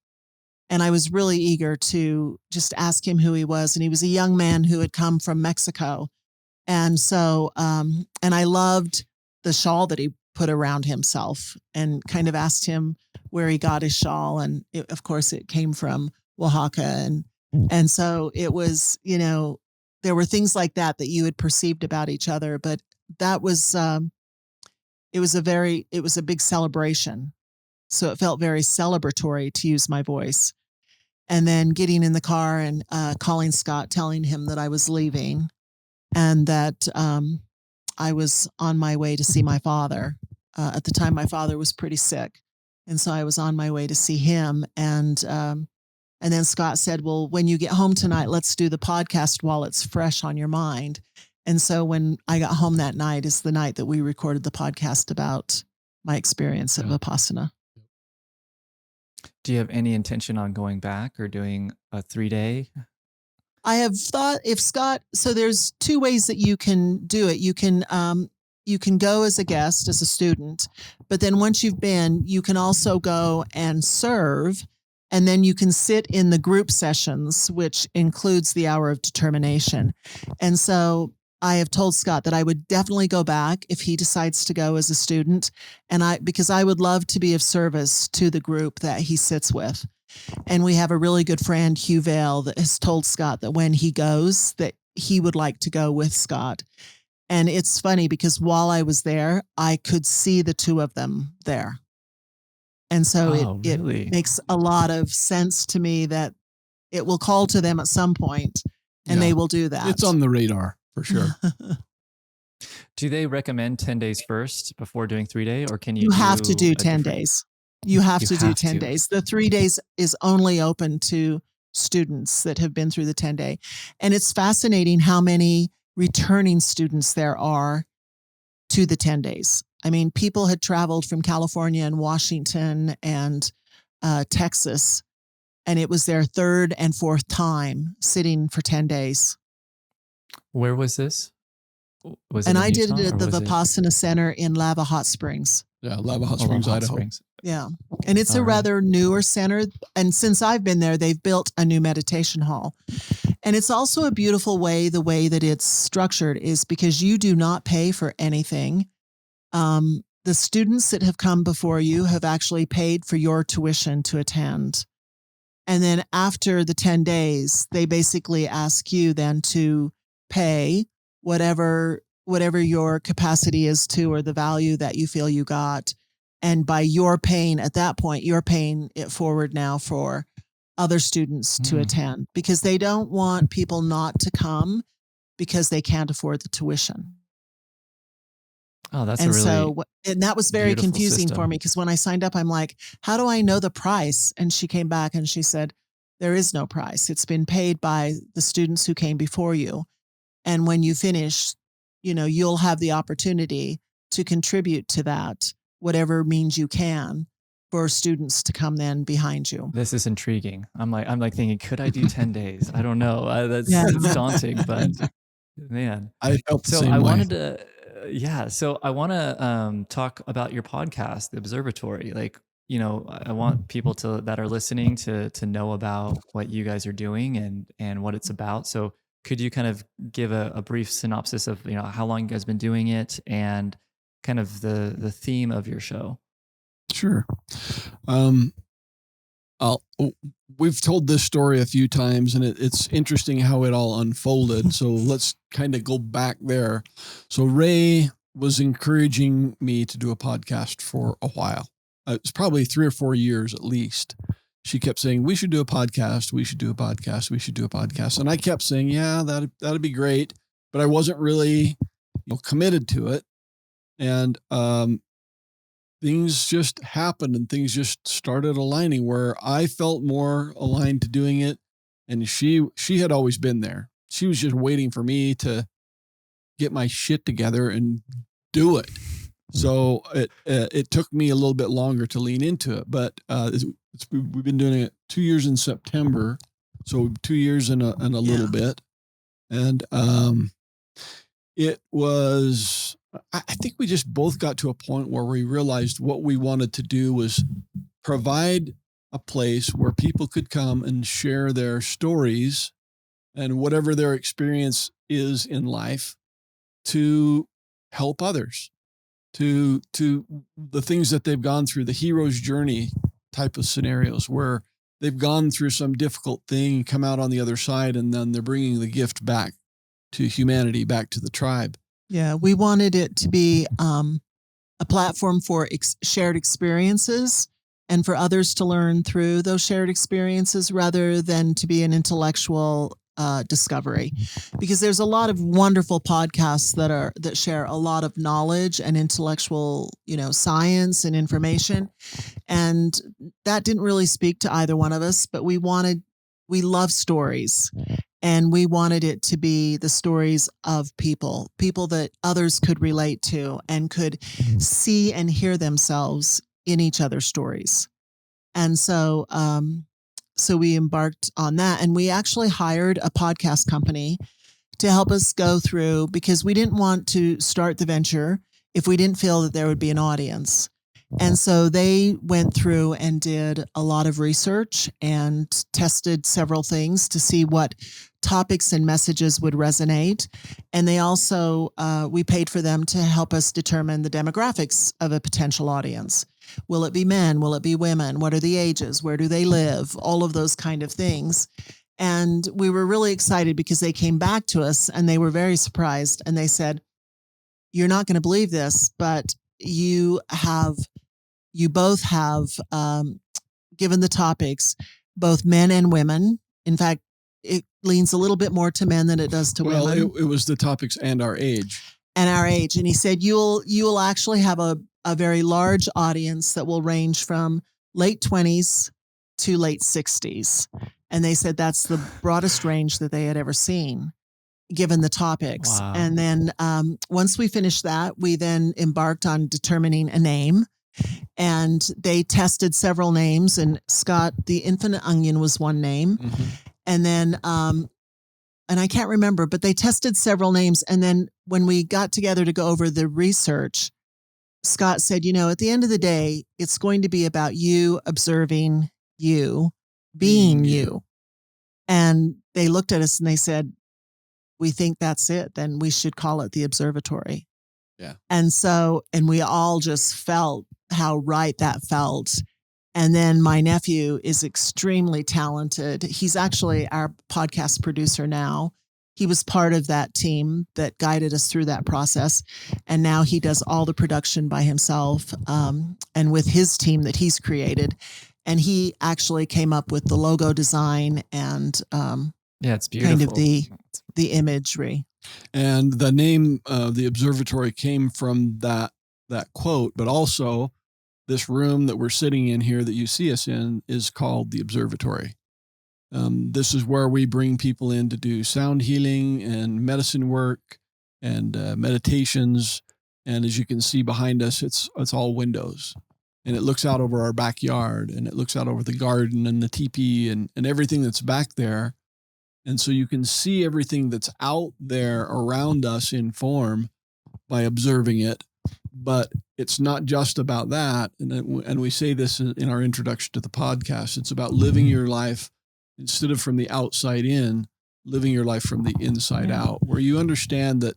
And I was really eager to just ask him who he was. And he was a young man who had come from Mexico. And so, and I loved the shawl that he put around himself, and kind of asked him where he got his shawl. And of course it came from Oaxaca. And so it was, there were things like that you had perceived about each other, but that was, it was a big celebration. So it felt very celebratory, to use my voice. And then getting in the car and calling Scott, telling him that I was leaving, and that I was on my way to see my father. At the time, my father was pretty sick, and so I was on my way to see him. And then Scott said, "Well, when you get home tonight, let's do the podcast while it's fresh on your mind." And so when I got home that night is the night that we recorded the podcast about my experience at Vipassana. Do you have any intention on going back or doing a 3-day? I have thought if Scott, so there's two ways that you can do it. You can go as a guest, as a student, but then once you've been, you can also go and serve, and then you can sit in the group sessions, which includes the hour of determination. And so I have told Scott that I would definitely go back if he decides to go as a student, because I would love to be of service to the group that he sits with. And we have a really good friend, Hugh Vale, that has told Scott that when he goes, that he would like to go with Scott. And it's funny because while I was there, I could see the two of them there. And so it makes a lot of sense to me that it will call to them at some point, and they will do that. It's on the radar for sure. Do they recommend 10 days first before doing 3-day, or can you? You have to do 10 days. You have to do 10 days. The 3 days is only open to students that have been through the 10-day. And it's fascinating how many returning students there are to the 10 days. I mean, people had traveled from California and Washington and Texas, and it was their third and fourth time sitting for 10 days. Where was this? And I did it at the Vipassana Center in Lava Hot Springs. Yeah, Lava Hot Springs, Idaho. Yeah. And it's a rather newer center. And since I've been there, they've built a new meditation hall. And it's also a beautiful way, the way that it's structured is because you do not pay for anything. The students that have come before you have actually paid for your tuition to attend. And then after the 10 days, they basically ask you then to pay whatever your capacity is to, or the value that you feel you got. And by your paying at that point, you're paying it forward now for other students to attend, because they don't want people not to come because they can't afford the tuition. Oh, that's and that was very confusing system for me, because when I signed up, I'm like, how do I know the price? And she came back and she said, there is no price. It's been paid by the students who came before you. And when you finish, you'll have the opportunity to contribute to that, whatever means you can, for students to come then behind you. This is intriguing. I'm like thinking, could I do 10 days? I don't know. That's daunting, but man, I felt the same I way. wanted to, So I want to talk about your podcast, the Observatory. Like, I want people that are listening to know about what you guys are doing and what it's about. So could you kind of give a brief synopsis of, how long you guys been doing it and kind of the theme of your show? Sure. We've told this story a few times, and it's interesting how it all unfolded. So let's kind of go back there. So Ray was encouraging me to do a podcast for a while. It's probably 3 or 4 years at least. She kept saying, we should do a podcast. We should do a podcast. We should do a podcast. And I kept saying, yeah, that'd be great. But I wasn't really committed to it. And things just happened, and things just started aligning where I felt more aligned to doing it. And she had always been there. She was just waiting for me to get my shit together and do it. So it took me a little bit longer to lean into it, but we've been doing it 2 years in September. So 2 years and a little bit. And it was, I think we just both got to a point where we realized what we wanted to do was provide a place where people could come and share their stories and whatever their experience is in life to help others, to the things that they've gone through, the hero's journey type of scenarios where they've gone through some difficult thing, come out on the other side, and then they're bringing the gift back to humanity, back to the tribe. Yeah, we wanted it to be a platform for shared experiences and for others to learn through those shared experiences rather than to be an intellectual discovery. Because there's a lot of wonderful podcasts that share a lot of knowledge and intellectual, science and information. And that didn't really speak to either one of us, but we love stories. And we wanted it to be the stories of people that others could relate to and could see and hear themselves in each other's stories. And so so we embarked on that, and we actually hired a podcast company to help us go through, because we didn't want to start the venture if we didn't feel that there would be an audience. And so they went through and did a lot of research and tested several things to see what topics and messages would resonate. And they also, we paid for them to help us determine the demographics of a potential audience. Will it be men? Will it be women? What are the ages? Where do they live? All of those kind of things. And we were really excited because they came back to us and they were very surprised. And they said, "You're not going to believe this, but you both have given the topics, both men and women. In fact, it leans a little bit more to men than it does to women. Well, it was the topics and our age. And our age." And he said, you will actually have a very large audience that will range from late 20s to late 60s. And they said that's the broadest range that they had ever seen, given the topics. Wow. And then once we finished that, we then embarked on determining a name. And they tested several names. And Scott, the Infinite Onion was one name. Mm-hmm. And then, and I can't remember, but they tested several names. And then when we got together to go over the research, Scott said, at the end of the day, it's going to be about you observing you, being you. And they looked at us and they said, "We think that's it. Then we should call it the Observatory." Yeah. And so, and we all just felt how right that felt. And then my nephew is extremely talented. He's actually our podcast producer now. He was part of that team that guided us through that process. And now he does all the production by himself and with his team that he's created. And he actually came up with the logo design and it's beautiful. Kind of the imagery. And the name of the observatory came from that quote, but also this room that we're sitting in here that you see us in is called the Observatory. This is where we bring people in to do sound healing and medicine work and meditations. And as you can see behind us, it's all windows. And it looks out over our backyard, and it looks out over the garden and the teepee and everything that's back there. And so you can see everything that's out there around us in form by observing it. But it's not just about that. And we say this in our introduction to the podcast. It's about living your life instead of from the outside in, living your life from the inside out, where you understand that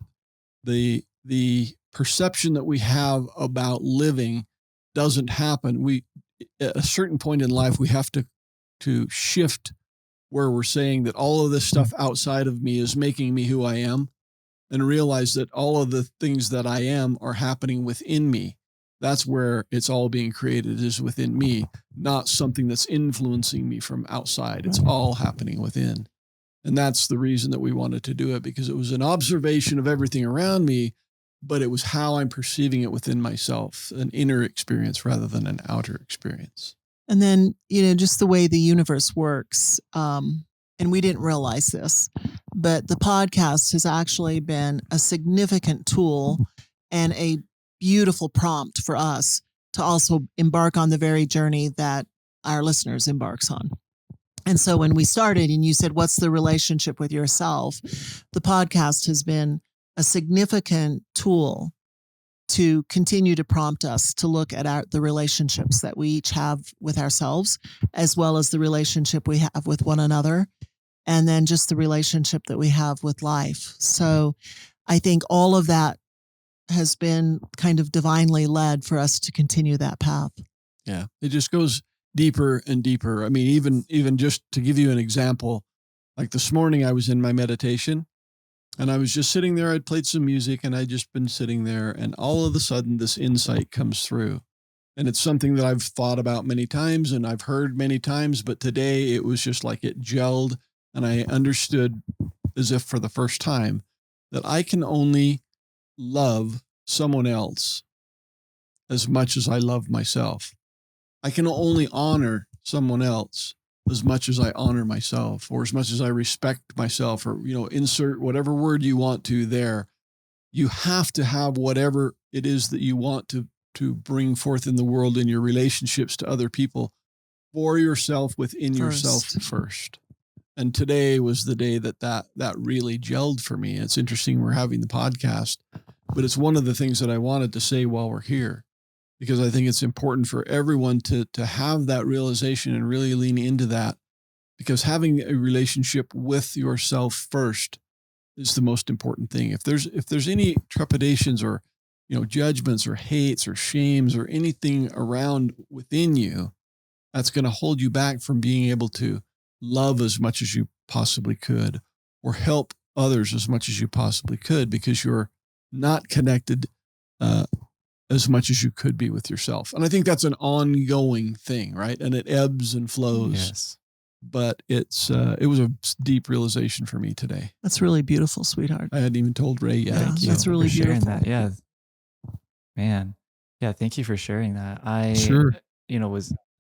the perception that we have about living doesn't happen. At a certain point in life, we have to shift where we're saying that all of this stuff outside of me is making me who I am, and realize that all of the things that I am are happening within me. That's where it's all being created, is within me, not something that's influencing me from outside. It's all happening within. And that's the reason that we wanted to do it, because it was an observation of everything around me, but it was how I'm perceiving it within myself, an inner experience rather than an outer experience. And then, just the way the universe works. And we didn't realize this, but the podcast has actually been a significant tool and a beautiful prompt for us to also embark on the very journey that our listeners embarks on. And so when we started and you said, what's the relationship with yourself? The podcast has been a significant tool to continue to prompt us to look at the relationships that we each have with ourselves, as well as the relationship we have with one another, and then just the relationship that we have with life. So I think all of that has been kind of divinely led for us to continue that path. Yeah, it just goes deeper and deeper. I mean, even just to give you an example, like this morning I was in my meditation and I was just sitting there. I'd played some music and I'd just been sitting there, and all of a sudden this insight comes through. And it's something that I've thought about many times and I've heard many times, but today it was just like it gelled, and I understood as if for the first time that I can only love someone else as much as I love myself. I can only honor someone else as much as I honor myself, or as much as I respect myself, or, insert whatever word you want to there. You have to have whatever it is that you want to bring forth in the world in your relationships to other people. for yourself within yourself first. And today was the day that really gelled for me. It's interesting we're having the podcast, but it's one of the things that I wanted to say while we're here, because I think it's important for everyone to have that realization and really lean into that, because having a relationship with yourself first is the most important thing. If there's any trepidations or, judgments or hates or shames or anything around within you, that's going to hold you back from being able to love as much as you possibly could, or help others as much as you possibly could, because you're not connected as much as you could be with yourself. And I think that's an ongoing thing, right? And it ebbs and flows. Yes. But it was a deep realization for me today. That's really beautiful, sweetheart. I hadn't even told Ray yet. Thank you. That's really for sharing beautiful. that. Yeah. Man. Yeah. Thank you for sharing that. I, Sure.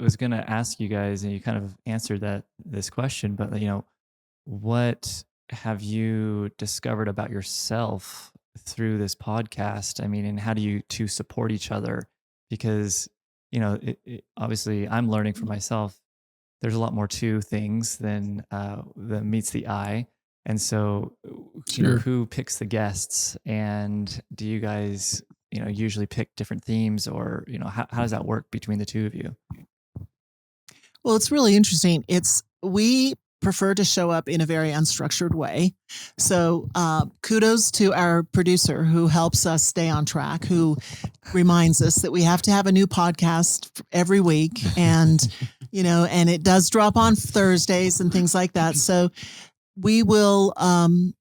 was going to ask you guys, and you kind of answered this question, but what have you discovered about yourself through this podcast? I mean, and how do you two support each other? Because, obviously I'm learning for myself. There's a lot more to things than meets the eye. And so, Sure. who picks the guests, and do you guys, usually pick different themes, or, how does that work between the two of you? Well, it's really interesting. We prefer to show up in a very unstructured way. So kudos to our producer who helps us stay on track, who reminds us that we have to have a new podcast every week. And, and it does drop on Thursdays and things like that. So we don't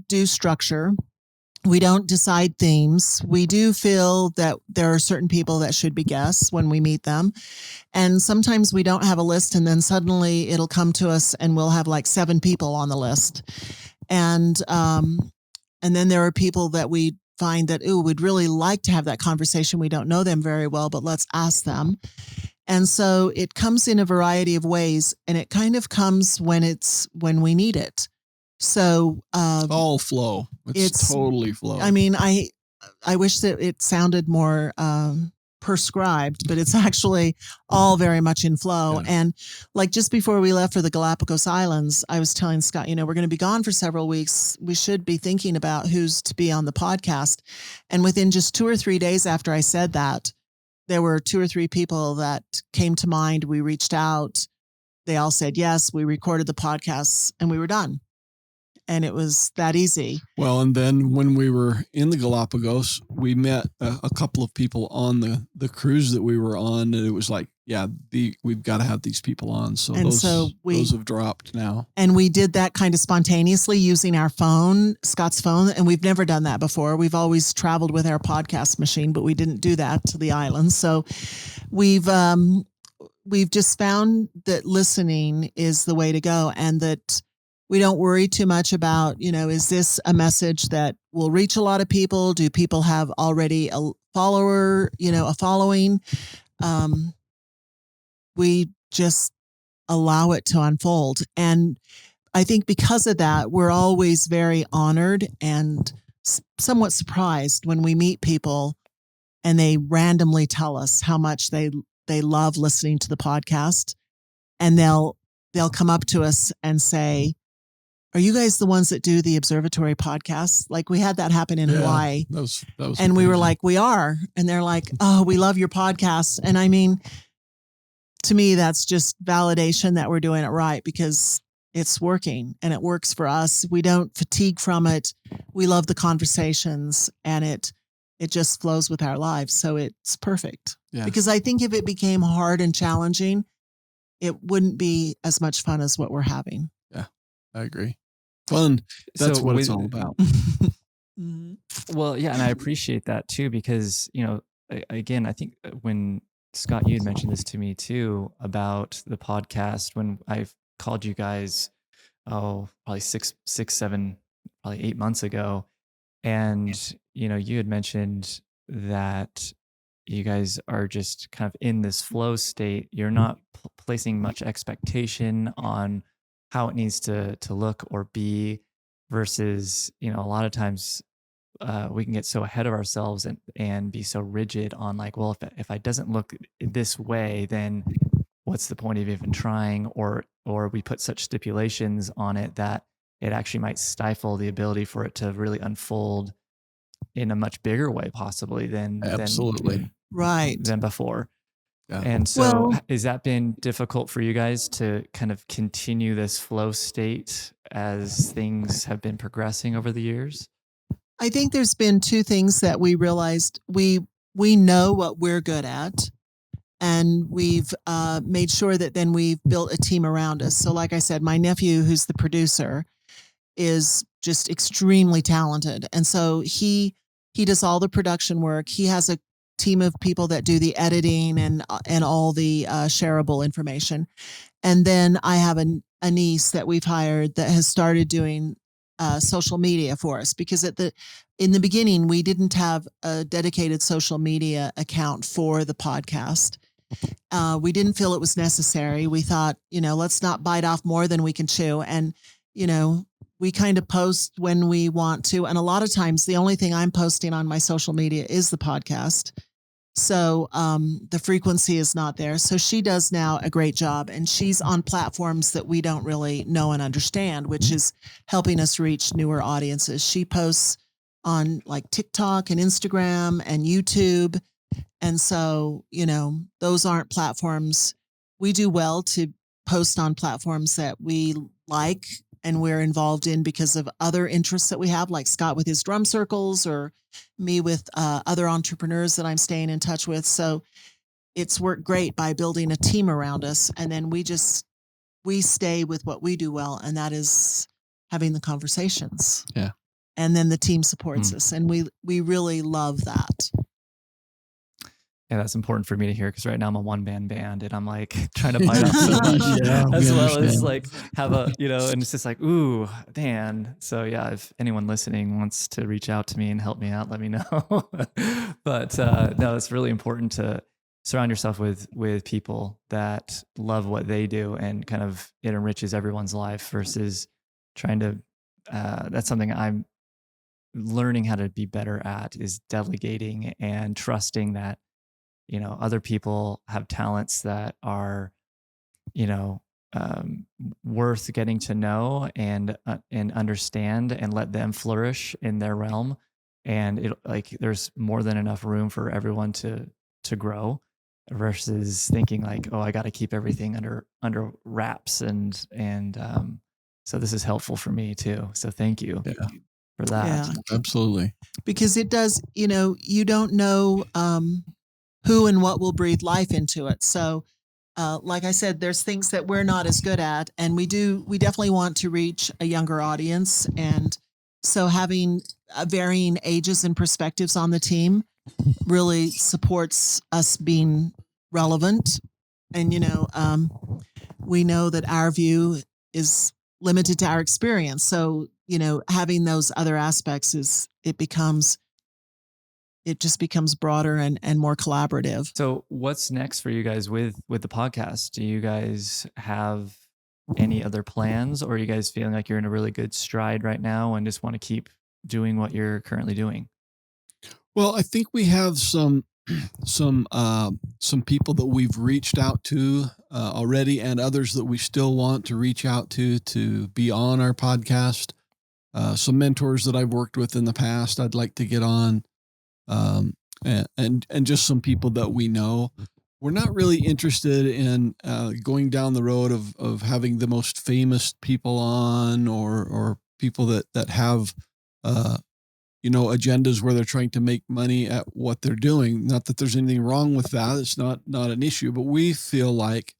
do structure. We don't decide themes. We do feel that there are certain people that should be guests when we meet them. And sometimes we don't have a list, and then suddenly it'll come to us and we'll have like 7 people on the list. And then there are people that we find that, we'd really like to have that conversation. We don't know them very well, but let's ask them. And so it comes in a variety of ways, and it kind of comes when we need it. So all flow. It's totally flow. I mean, I wish that it sounded more prescribed, but it's actually all very much in flow. Yeah. And like just before we left for the Galapagos Islands, I was telling Scott, we're going to be gone for several weeks. We should be thinking about who's to be on the podcast. And within just 2 or 3 days after I said that, there were 2 or 3 people that came to mind. We reached out. They all said yes. We recorded the podcasts and we were done. And it was that easy. Well, and then when we were in the Galapagos, we met a couple of people on the cruise that we were on, and it was like, we've got to have these people on. So those have dropped now. And we did that kind of spontaneously using our phone, Scott's phone, and we've never done that before. We've always traveled with our podcast machine, but we didn't do that to the islands. So we've just found that listening is the way to go, and that we don't worry too much about, is this a message that will reach a lot of people? Do people have already a follower, a following? We just allow it to unfold. And I think because of that, we're always very honored and somewhat surprised when we meet people and they randomly tell us how much they love listening to the podcast. And they'll come up to us and say, "Are you guys the ones that do the Observatory podcast?" Like we had that happen in Hawaii. That was and amazing. we were like, "We are." And they're like, "Oh, we love your podcast." And I mean, to me, that's just validation that we're doing it right, because it's working and it works for us. We don't fatigue from it. We love the conversations, and it just flows with our lives. So it's perfect. Yeah. Because I think if it became hard and challenging, it wouldn't be as much fun as what we're having. Yeah, I agree. Fun. That's what it's all about. Mm-hmm. Well, yeah, and I appreciate that too, because again, I think when Scott, you had mentioned this to me too about the podcast when I've called you guys, probably 7, probably 8 months ago, and you had mentioned that you guys are just kind of in this flow state. You're not placing much expectation on how it needs to look or be, versus a lot of times we can get so ahead of ourselves and be so rigid on like, well, if it doesn't look this way, then what's the point of even trying, or we put such stipulations on it that it actually might stifle the ability for it to really unfold in a much bigger way, possibly Absolutely. than before. Yeah. And so Well- has that been difficult for you guys to kind of continue this flow state as things have been progressing over the years? I think there's been two things that we realized. We know what we're good at, and we've made sure that then we've built a team around us. So like I said, my nephew, who's the producer, is just extremely talented. And so he does all the production work. He has a team of people that do the editing and all the shareable information. And then I have a niece that we've hired that has started doing social media for us, because in the beginning, we didn't have a dedicated social media account for the podcast. We didn't feel it was necessary. We thought, let's not bite off more than we can chew. And, we kind of post when we want to. And a lot of times the only thing I'm posting on my social media is the podcast. So the frequency is not there. So she does now a great job, and she's on platforms that we don't really know and understand, which is helping us reach newer audiences. She posts on like TikTok and Instagram and YouTube. And so, those aren't platforms. We do well to post on platforms that we like and we're involved in because of other interests that we have, like Scott with his drum circles, or me with other entrepreneurs that I'm staying in touch with. So it's worked great by building a team around us. And then we stay with what we do well, and that is having the conversations. Yeah. And then the team supports us, and we really love that. Yeah, that's important for me to hear, because right now I'm a one-man band and I'm like trying to bite off so much, Yeah, as we well as understand. like have a, and it's just like, ooh, man. So yeah, if anyone listening wants to reach out to me and help me out, let me know. But no, it's really important to surround yourself with people that love what they do, and kind of it enriches everyone's life, versus trying to, that's something I'm learning how to be better at, is delegating and trusting that other people have talents that are, worth getting to know and understand, and let them flourish in their realm. And there's more than enough room for everyone to grow, versus thinking like, oh, I got to keep everything under wraps. And so this is helpful for me too. So thank you for that. Yeah. Absolutely. Because it does, you don't know who and what will breathe life into it. So, like I said, there's things that we're not as good at, and we definitely want to reach a younger audience. And so having varying ages and perspectives on the team really supports us being relevant. And, we know that our view is limited to our experience. So, having those other aspects it just becomes broader and more collaborative. So what's next for you guys with the podcast? Do you guys have any other plans, or are you guys feeling like you're in a really good stride right now and just want to keep doing what you're currently doing? Well, I think we have some people that we've reached out to already, and others that we still want to reach out to be on our podcast. Some mentors that I've worked with in the past, I'd like to get on. And just some people that we know. We're not really interested in going down the road of having the most famous people on, or people that have agendas where they're trying to make money at what they're doing. Not that there's anything wrong with that. It's not an issue, but we feel like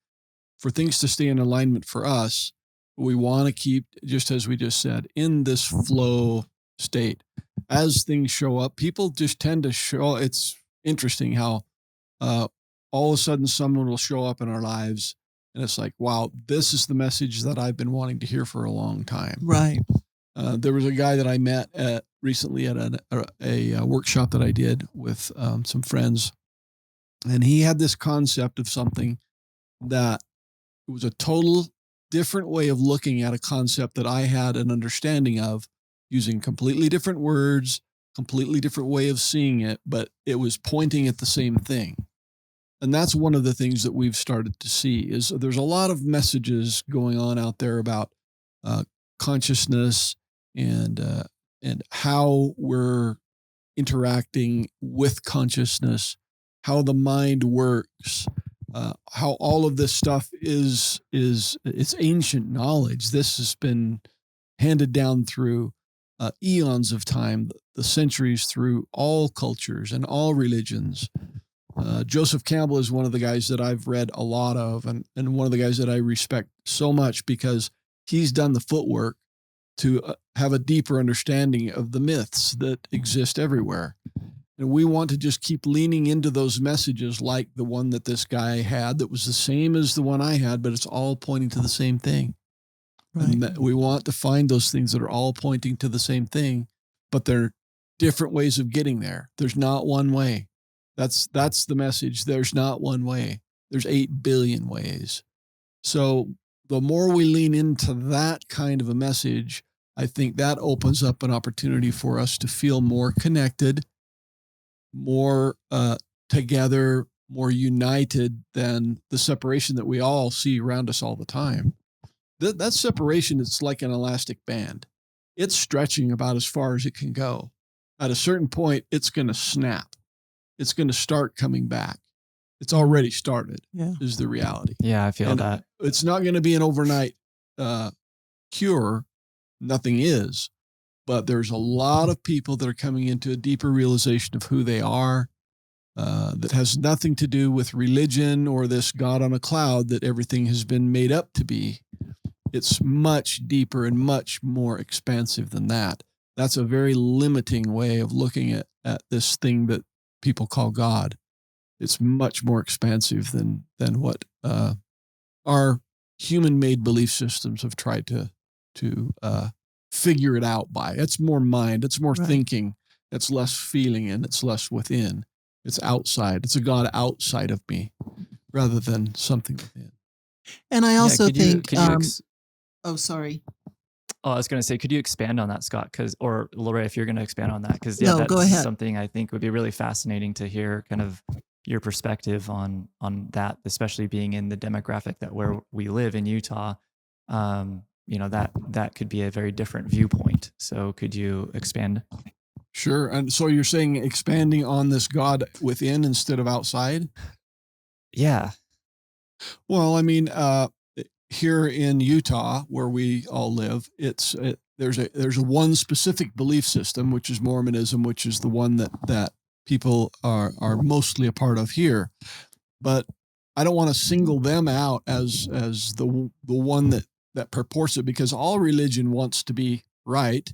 for things to stay in alignment for us, we want to keep, just as we just said, in this flow state. As things show up, people just tend to show. It's interesting how all of a sudden someone will show up in our lives, and it's like, wow, this is the message that I've been wanting to hear for a long time. Right. There was a guy that I met recently at a workshop that I did with some friends, and he had this concept of something that was a total different way of looking at a concept that I had an understanding of, using completely different words, completely different way of seeing it, but it was pointing at the same thing. And that's one of the things that we've started to see is there's a lot of messages going on out there about consciousness and how we're interacting with consciousness, how the mind works, how all of this stuff is it's ancient knowledge. This has been handed down through eons of time, the centuries, through all cultures and all religions. Joseph Campbell is one of the guys that I've read a lot of, and one of the guys that I respect so much because he's done the footwork to have a deeper understanding of the myths that exist everywhere. And we want to just keep leaning into those messages like the one that this guy had that was the same as the one I had, but it's all pointing to the same thing. Right. And we want to find those things that are all pointing to the same thing, but they're different ways of getting there. There's not one way. That's the message. There's not one way. There's 8 billion ways. So the more we lean into that kind of a message, I think that opens up an opportunity for us to feel more connected, more together, more united than the separation that we all see around us all the time. That separation is like an elastic band. It's stretching about as far as it can go. At a certain point, it's going to snap. It's going to start coming back. It's already started, is the reality. Yeah, I feel that. It's not going to be an overnight cure. Nothing is. But there's a lot of people that are coming into a deeper realization of who they are, that has nothing to do with religion or this God on a cloud that everything has been made up to be. It's much deeper and much more expansive than that. That's a very limiting way of looking at this thing that people call God. It's much more expansive than what our human-made belief systems have tried to figure it out by. It's more mind. It's more thinking. It's less feeling, and it's less within. It's outside. It's a God outside of me rather than something within. And I also think... oh, sorry. Oh, I was going to say, could you expand on that, Scott? Or LaRae, if you're going to expand on that, because no, go ahead. Something I think would be really fascinating to hear, kind of your perspective on that, especially being in the demographic that where we live in Utah. That could be a very different viewpoint. So could you expand? Sure. And so you're saying expanding on this God within instead of outside? Yeah. Well, I mean, here in Utah, where we all live, there's a one specific belief system, which is Mormonism, which is the one that people are mostly a part of here. But I don't want to single them out as the one that purports it, because all religion wants to be right,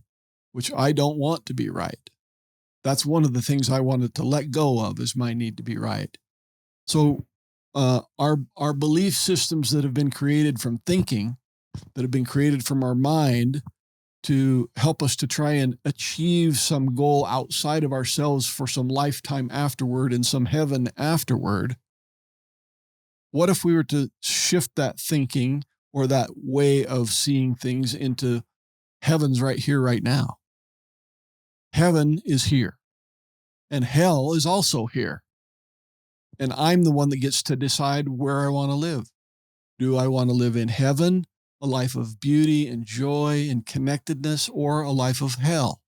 which I don't want to be right. That's one of the things I wanted to let go of, is my need to be right. So our belief systems that have been created from thinking, that have been created from our mind to help us to try and achieve some goal outside of ourselves for some lifetime afterward and some heaven afterward. What if we were to shift that thinking or that way of seeing things into heaven's right here, right now? Heaven is here, and hell is also here. And I'm the one that gets to decide where I want to live. Do I want to live in heaven, a life of beauty and joy and connectedness, or a life of hell,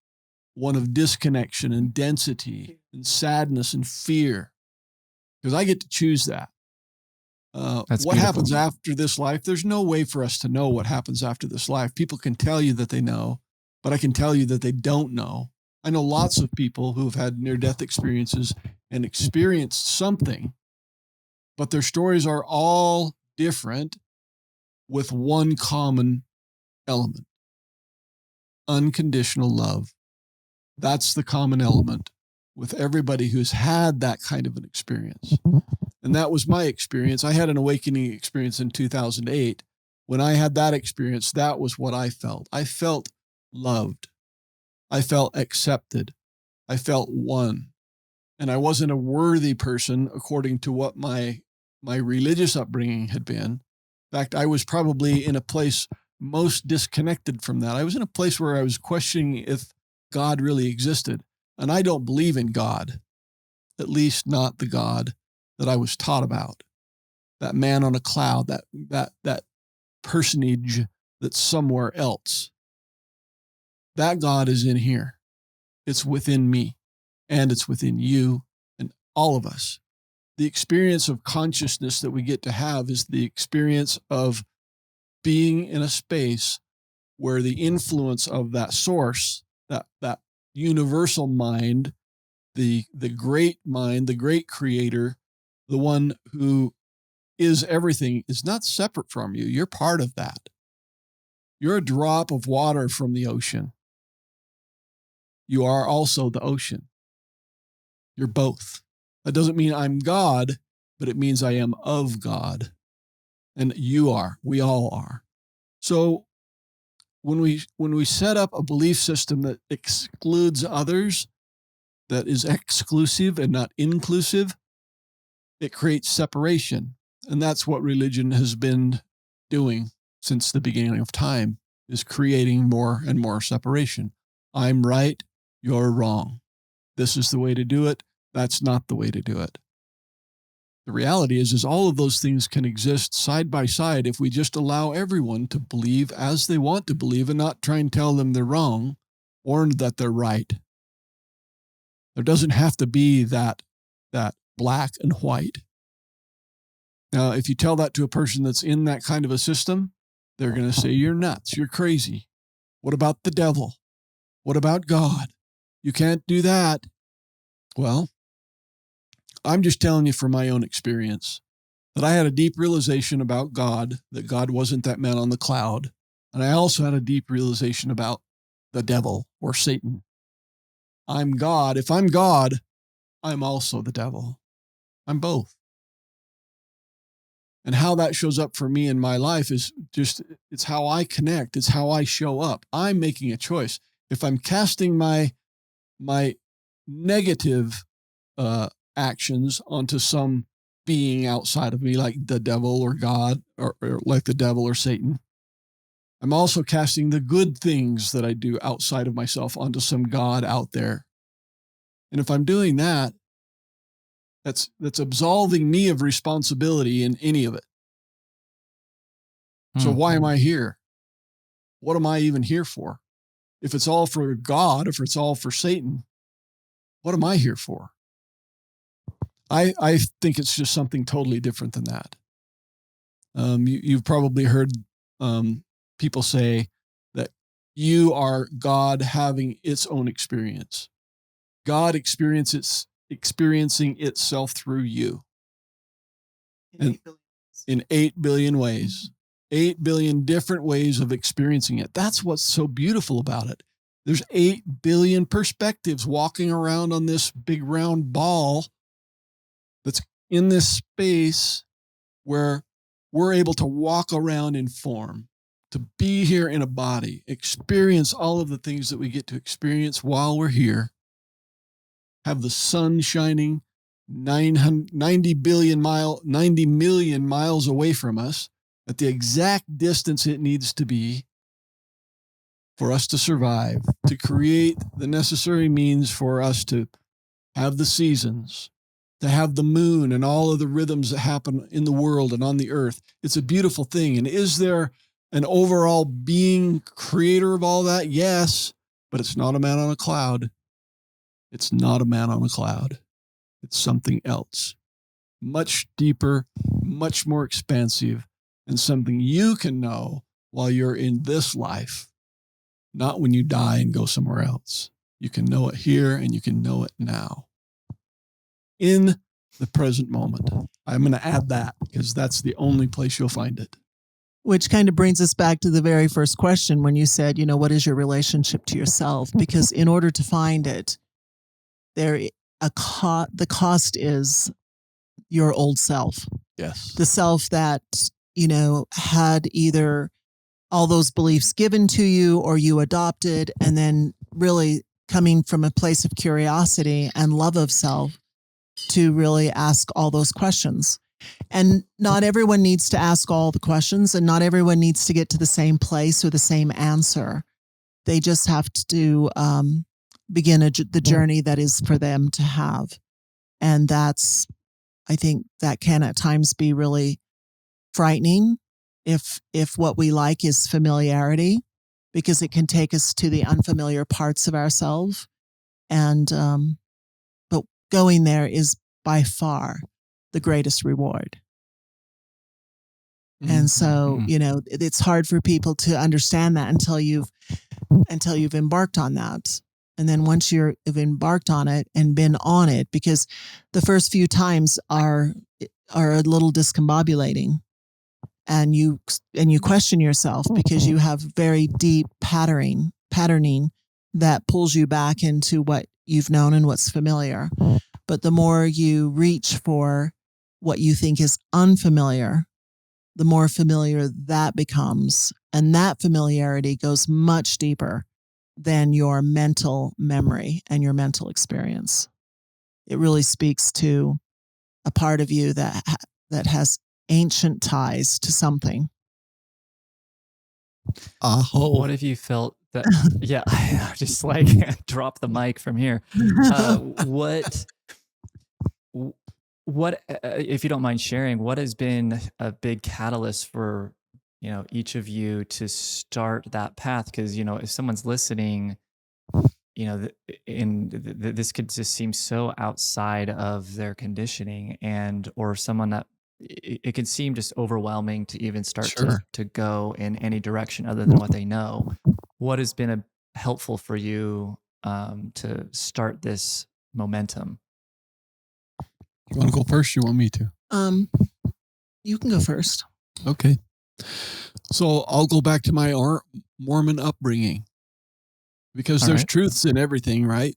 one of disconnection and density and sadness and fear? Because I get to choose that. What happens after this life? There's no way for us to know what happens after this life. People can tell you that they know, but I can tell you that they don't know. I know lots of people who have had near-death experiences and experienced something, but their stories are all different with one common element: unconditional love. That's the common element with everybody who's had that kind of an experience. And that was my experience. I had an awakening experience in 2008. When I had that experience, that was what I felt. I felt loved. I felt accepted. I felt one. And I wasn't a worthy person according to what my religious upbringing had been. In fact, I was probably in a place most disconnected from that. I was in a place where I was questioning if God really existed. And I don't believe in God, at least not the God that I was taught about, that man on a cloud, that personage that's somewhere else. That God is in here. It's within me, and it's within you and all of us. The experience of consciousness that we get to have is the experience of being in a space where the influence of that source, that universal mind, the great mind, the great creator, the one who is everything, is not separate from you. You're part of that. You're a drop of water from the ocean. You are also the ocean. You're both. That doesn't mean I'm God, but it means I am of God. And you are. We all are. So when we set up a belief system that excludes others, that is exclusive and not inclusive, it creates separation. And that's what religion has been doing since the beginning of time, is creating more and more separation. I'm right, you're wrong. This is the way to do it. That's not the way to do it. The reality is all of those things can exist side by side if we just allow everyone to believe as they want to believe and not try and tell them they're wrong or that they're right. There doesn't have to be that black and white. Now, if you tell that to a person that's in that kind of a system, they're going to say, you're nuts, you're crazy. What about the devil? What about God? You can't do that. Well, I'm just telling you from my own experience that I had a deep realization about God, that God wasn't that man on the cloud. And I also had a deep realization about the devil or Satan. I'm God. If I'm God, I'm also the devil. I'm both. And how that shows up for me in my life is just, it's how I connect. It's how I show up. I'm making a choice. If I'm casting my negative actions onto some being outside of me, like the devil or God, or like the devil or Satan, I'm also casting the good things that I do outside of myself onto some God out there. And if I'm doing that, that's absolving me of responsibility in any of it. So why am I here? What am I even here for? If it's all for God, if it's all for Satan, what am I here for? I think it's just something totally different than that. You've probably heard people say that you are God having its own experience. God experiencing itself through you. And in 8 billion ways. 8 billion different ways of experiencing it. That's what's so beautiful about it. There's 8 billion perspectives walking around on this big round ball that's in this space where we're able to walk around in form, to be here in a body, experience all of the things that we get to experience while we're here, have the sun shining 90 million miles away from us at the exact distance it needs to be for us to survive, to create the necessary means for us to have the seasons, to have the moon and all of the rhythms that happen in the world and on the earth. It's a beautiful thing. And is there an overall being creator of all that? Yes, but it's not a man on a cloud. It's not a man on a cloud. It's something else, much deeper, much more expansive, and something you can know while you're in this life, not when you die and go somewhere else. You can know it here and you can know it now, in the present moment. I'm going to add that because that's the only place you'll find it. Which kind of brings us back to the very first question when you said, what is your relationship to yourself? Because in order to find it, the cost is your old self. Yes. The self that, had either all those beliefs given to you or you adopted, and then really coming from a place of curiosity and love of self to really ask all those questions. And not everyone needs to ask all the questions, and not everyone needs to get to the same place or the same answer. They just have to begin the journey that is for them to have. And that's I think that can at times be really frightening if what we like is familiarity, because it can take us to the unfamiliar parts of ourselves. And but going there is by far the greatest reward. And so, it's hard for people to understand that until you've embarked on that. And then once you've embarked on it and been on it, because the first few times are a little discombobulating, and you question yourself because you have very deep patterning that pulls you back into what you've known and what's familiar. But the more you reach for what you think is unfamiliar, the more familiar that becomes. And that familiarity goes much deeper than your mental memory and your mental experience. It really speaks to a part of you that has ancient ties to something. What if you felt that? Yeah, I just like drop the mic from here. What, if you don't mind sharing, what has been a big catalyst for each of you to start that path? Because if someone's listening, this could just seem so outside of their conditioning, or someone that it can seem just overwhelming to even start to go in any direction other than what they know. What has been helpful for you to start this momentum? You want to go first? You want me to? You can go first. Okay. So I'll go back to my Mormon upbringing, because there's truths in everything, right?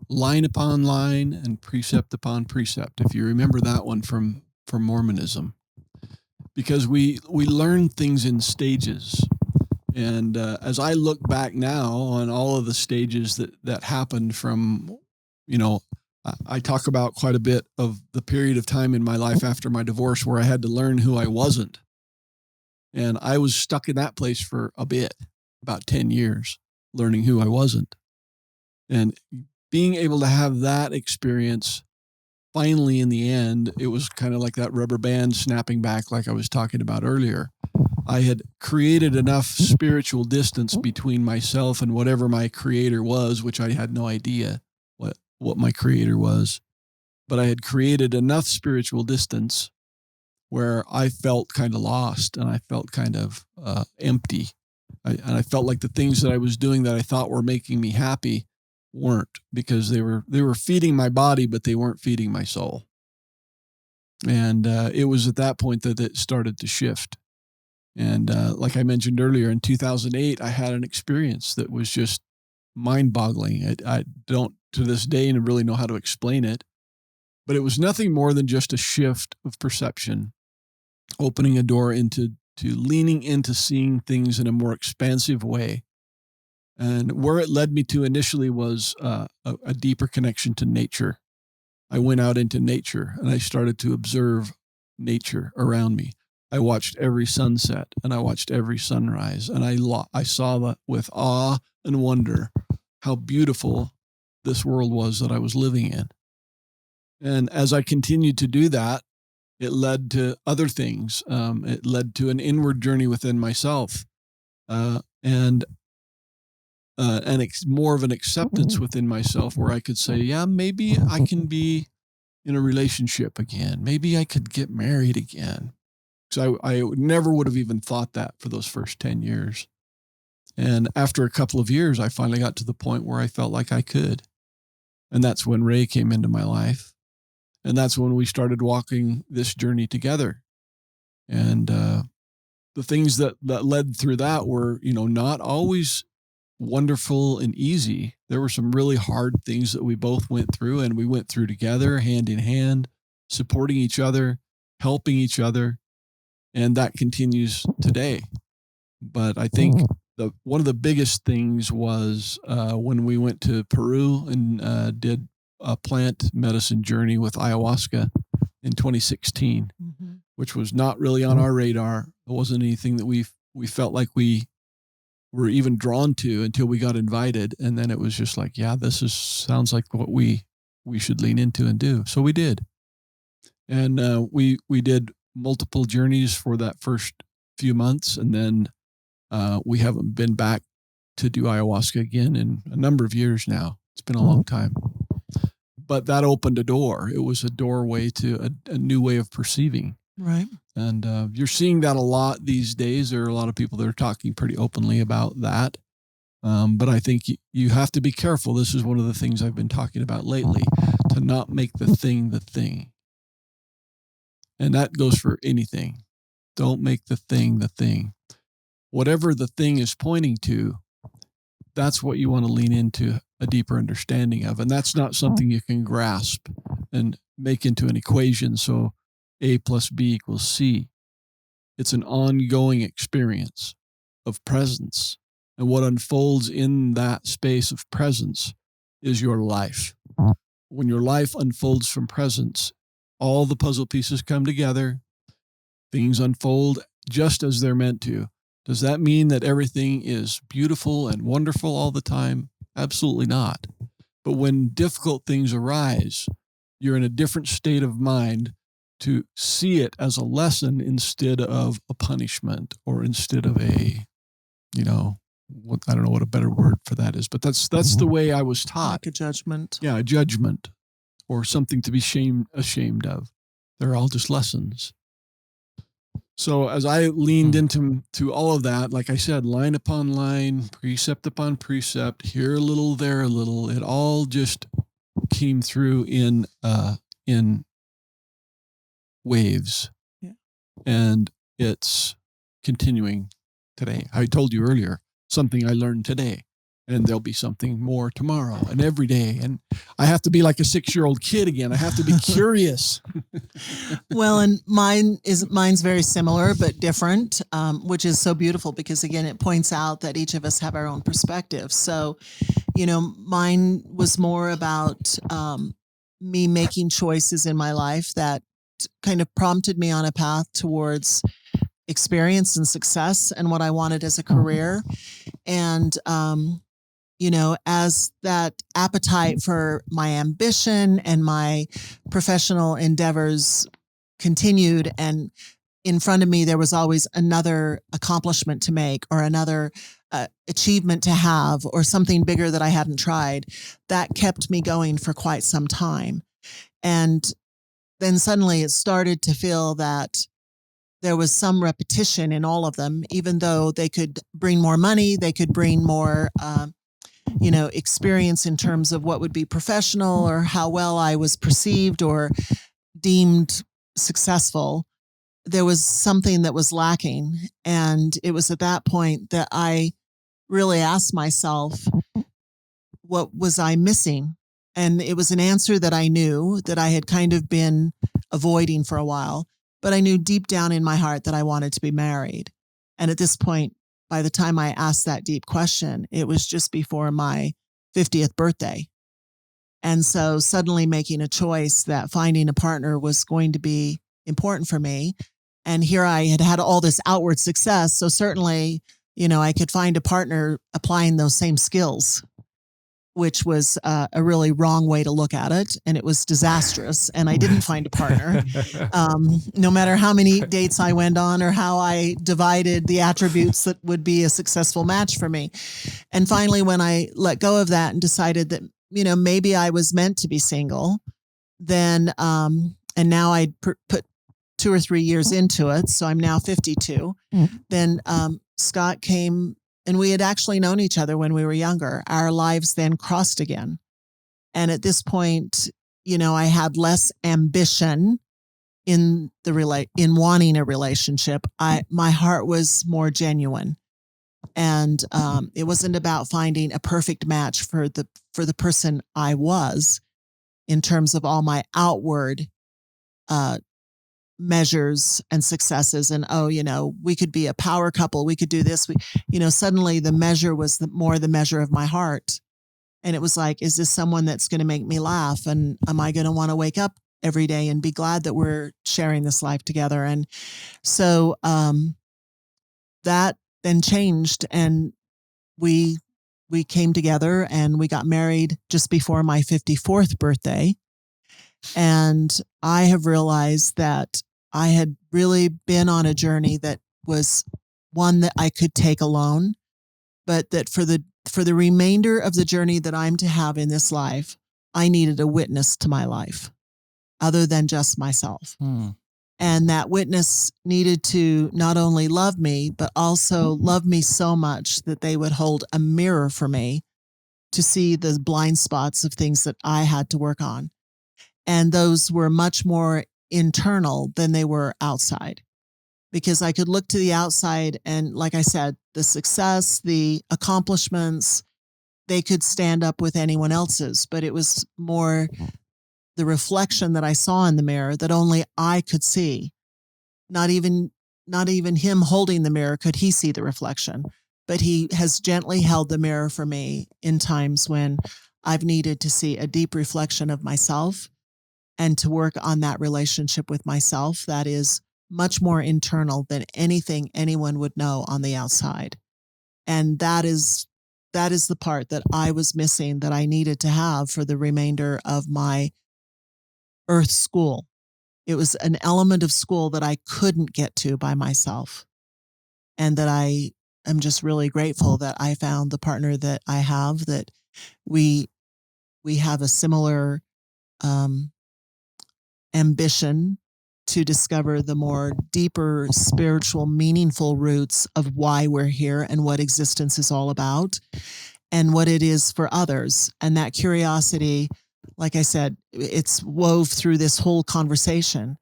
Line upon line and precept upon precept. If you remember that one from Mormonism, because we learn things in stages. And as I look back now on all of the stages that happened from, I talk about quite a bit of the period of time in my life after my divorce where I had to learn who I wasn't. And I was stuck in that place for a bit, about 10 years, learning who I wasn't. And being able to have that experience, finally in the end, it was kind of like that rubber band snapping back like I was talking about earlier. I had created enough spiritual distance between myself and whatever my creator was, which I had no idea what my creator was. But I had created enough spiritual distance where I felt kind of lost, and I felt kind of empty. And I felt like the things that I was doing that I thought were making me happy weren't, because they were feeding my body, but they weren't feeding my soul. And it was at that point that it started to shift. And like I mentioned earlier, in 2008, I had an experience that was just mind-boggling. I don't, to this day, really know how to explain it, but it was nothing more than just a shift of perception, opening a door into leaning into seeing things in a more expansive way. And where it led me to initially was a deeper connection to nature. I went out into nature and I started to observe nature around me. I watched every sunset and I watched every sunrise, and I saw that with awe and wonder how beautiful this world was that I was living in. And as I continued to do that, it led to other things. It led to an inward journey within myself, and more of an acceptance within myself, where I could say, yeah, maybe I can be in a relationship again. Maybe I could get married again. So I never would have even thought that for those first 10 years. And after a couple of years, I finally got to the point where I felt like I could. And that's when Ray came into my life. And that's when we started walking this journey together. And the things that led through that were, not always wonderful and easy. There were some really hard things that we both went through, and we went through together, hand in hand, supporting each other, helping each other. And that continues today. But I think one of the biggest things was when we went to Peru and did a plant medicine journey with ayahuasca in 2016, which was not really on our radar. It wasn't anything that we felt like we were even drawn to until we got invited. And then it was just like, yeah, sounds like what we should lean into and do. So we did. And we did multiple journeys for that first few months, and then we haven't been back to do ayahuasca again in a number of years now. It's been a long time. But that opened a door. It was a doorway to a new way of perceiving. Right. And you're seeing that a lot these days. There are a lot of people that are talking pretty openly about that. But I think you have to be careful. This is one of the things I've been talking about lately, to not make the thing the thing. And that goes for anything. Don't make the thing the thing. Whatever the thing is pointing to, that's what you want to lean into a deeper understanding of. And that's not something you can grasp and make into an equation. So A plus B equals C. It's an ongoing experience of presence. And what unfolds in that space of presence is your life. When your life unfolds from presence, all the puzzle pieces come together. Things unfold just as they're meant to. Does that mean that everything is beautiful and wonderful all the time? Absolutely not. But when difficult things arise, you're in a different state of mind to see it as a lesson instead of a punishment, or instead of a, I don't know what a better word for that is, but that's the way I was taught. Like a judgment. Yeah, a judgment, or something to be ashamed of. They're all just lessons. So as I leaned into all of that, like I said, line upon line, precept upon precept, here a little, there a little, it all just came through in waves. Yeah. And it's continuing today. I told you earlier, something I learned today, and there'll be something more tomorrow and every day. And I have to be like a 6-year-old kid again. I have to be curious. Well, and mine's very similar but different, which is so beautiful, because again, it points out that each of us have our own perspective. So, mine was more about me making choices in my life that kind of prompted me on a path towards experience and success and what I wanted as a career. And as that appetite for my ambition and my professional endeavors continued, and in front of me, there was always another accomplishment to make, or another achievement to have, or something bigger that I hadn't tried, that kept me going for quite some time. And then suddenly it started to feel that there was some repetition in all of them, even though they could bring more money, they could bring more experience in terms of what would be professional, or how well I was perceived or deemed successful. There was something that was lacking. And it was at that point that I really asked myself, what was I missing? And it was an answer that I knew that I had kind of been avoiding for a while, but I knew deep down in my heart that I wanted to be married. And at this point, by the time I asked that deep question, it was just before my 50th birthday. And so suddenly making a choice that finding a partner was going to be important for me. And here I had all this outward success. So certainly, I could find a partner applying those same skills, which was a really wrong way to look at it. And it was disastrous. And I didn't find a partner. No matter how many dates I went on, or how I divided the attributes that would be a successful match for me. And finally, when I let go of that and decided that, maybe I was meant to be single, then, and now I'd put 2 or 3 years into it. So I'm now 52. Then Scott came, and we had actually known each other when we were younger. Our lives then crossed again. And at this point, I had less ambition in in wanting a relationship. My heart was more genuine. And it wasn't about finding a perfect match for the person I was, in terms of all my outward measures and successes, and we could be a power couple, we could do this, suddenly the measure was more the measure of my heart. And it was like, is this someone that's going to make me laugh, and am I going to want to wake up every day and be glad that we're sharing this life together? And so that then changed, and we came together, and we got married just before my 54th birthday. And I have realized that I had really been on a journey that was one that I could take alone, but that for the remainder of the journey that I'm to have in this life, I needed a witness to my life other than just myself. And that witness needed to not only love me, but also love me so much that they would hold a mirror for me to see the blind spots of things that I had to work on. And those were much more internal than they were outside, because I could look to the outside and, like I said, the success, the accomplishments, they could stand up with anyone else's, but it was more the reflection that I saw in the mirror that only I could see. Not even him holding the mirror could he see the reflection, but he has gently held the mirror for me in times when I've needed to see a deep reflection of myself and to work on that relationship with myself that is much more internal than anything anyone would know on the outside. And that is the part that I was missing, that I needed to have for the remainder of my earth school. It was an element of school that I couldn't get to by myself. And that I am just really grateful that I found the partner that I have, that we have a similar ambition to discover the more deeper spiritual, meaningful roots of why we're here and what existence is all about and what it is for others. And that curiosity, like I said, it's wove through this whole conversation,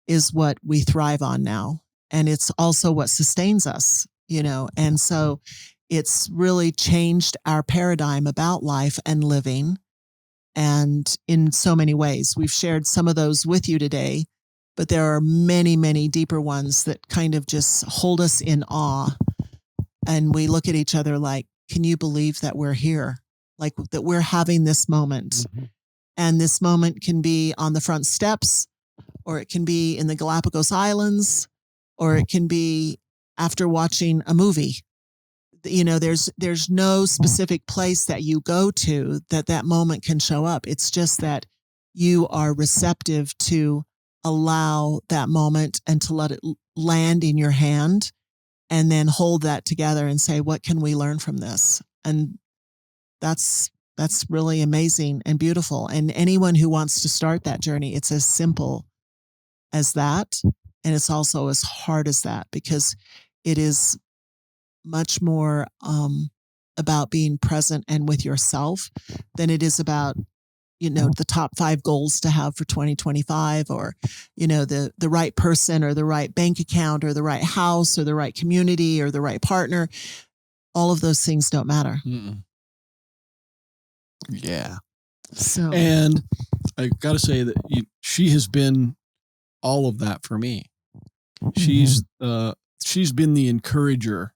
is what we thrive on now. And it's also what sustains us, and so it's really changed our paradigm about life and living. And in so many ways, we've shared some of those with you today, but there are many, many deeper ones that kind of just hold us in awe. And we look at each other like, can you believe that we're here? Like that we're having this moment. Mm-hmm. And this moment can be on the front steps, or it can be in the Galapagos Islands, or it can be after watching a movie. There's no specific place that you go to that moment can show up. It's just that you are receptive to allow that moment and to let it land in your hand, and then hold that together and say, what can we learn from this? And that's really amazing and beautiful. And anyone who wants to start that journey, it's as simple as that. And it's also as hard as that, because it is much more about being present and with yourself than it is about, the top 5 goals to have for 2025, or, the right person or the right bank account or the right house or the right community or the right partner. All of those things don't matter. Mm-mm. Yeah. So, and I got to say that she has been all of that for me. She's been the encourager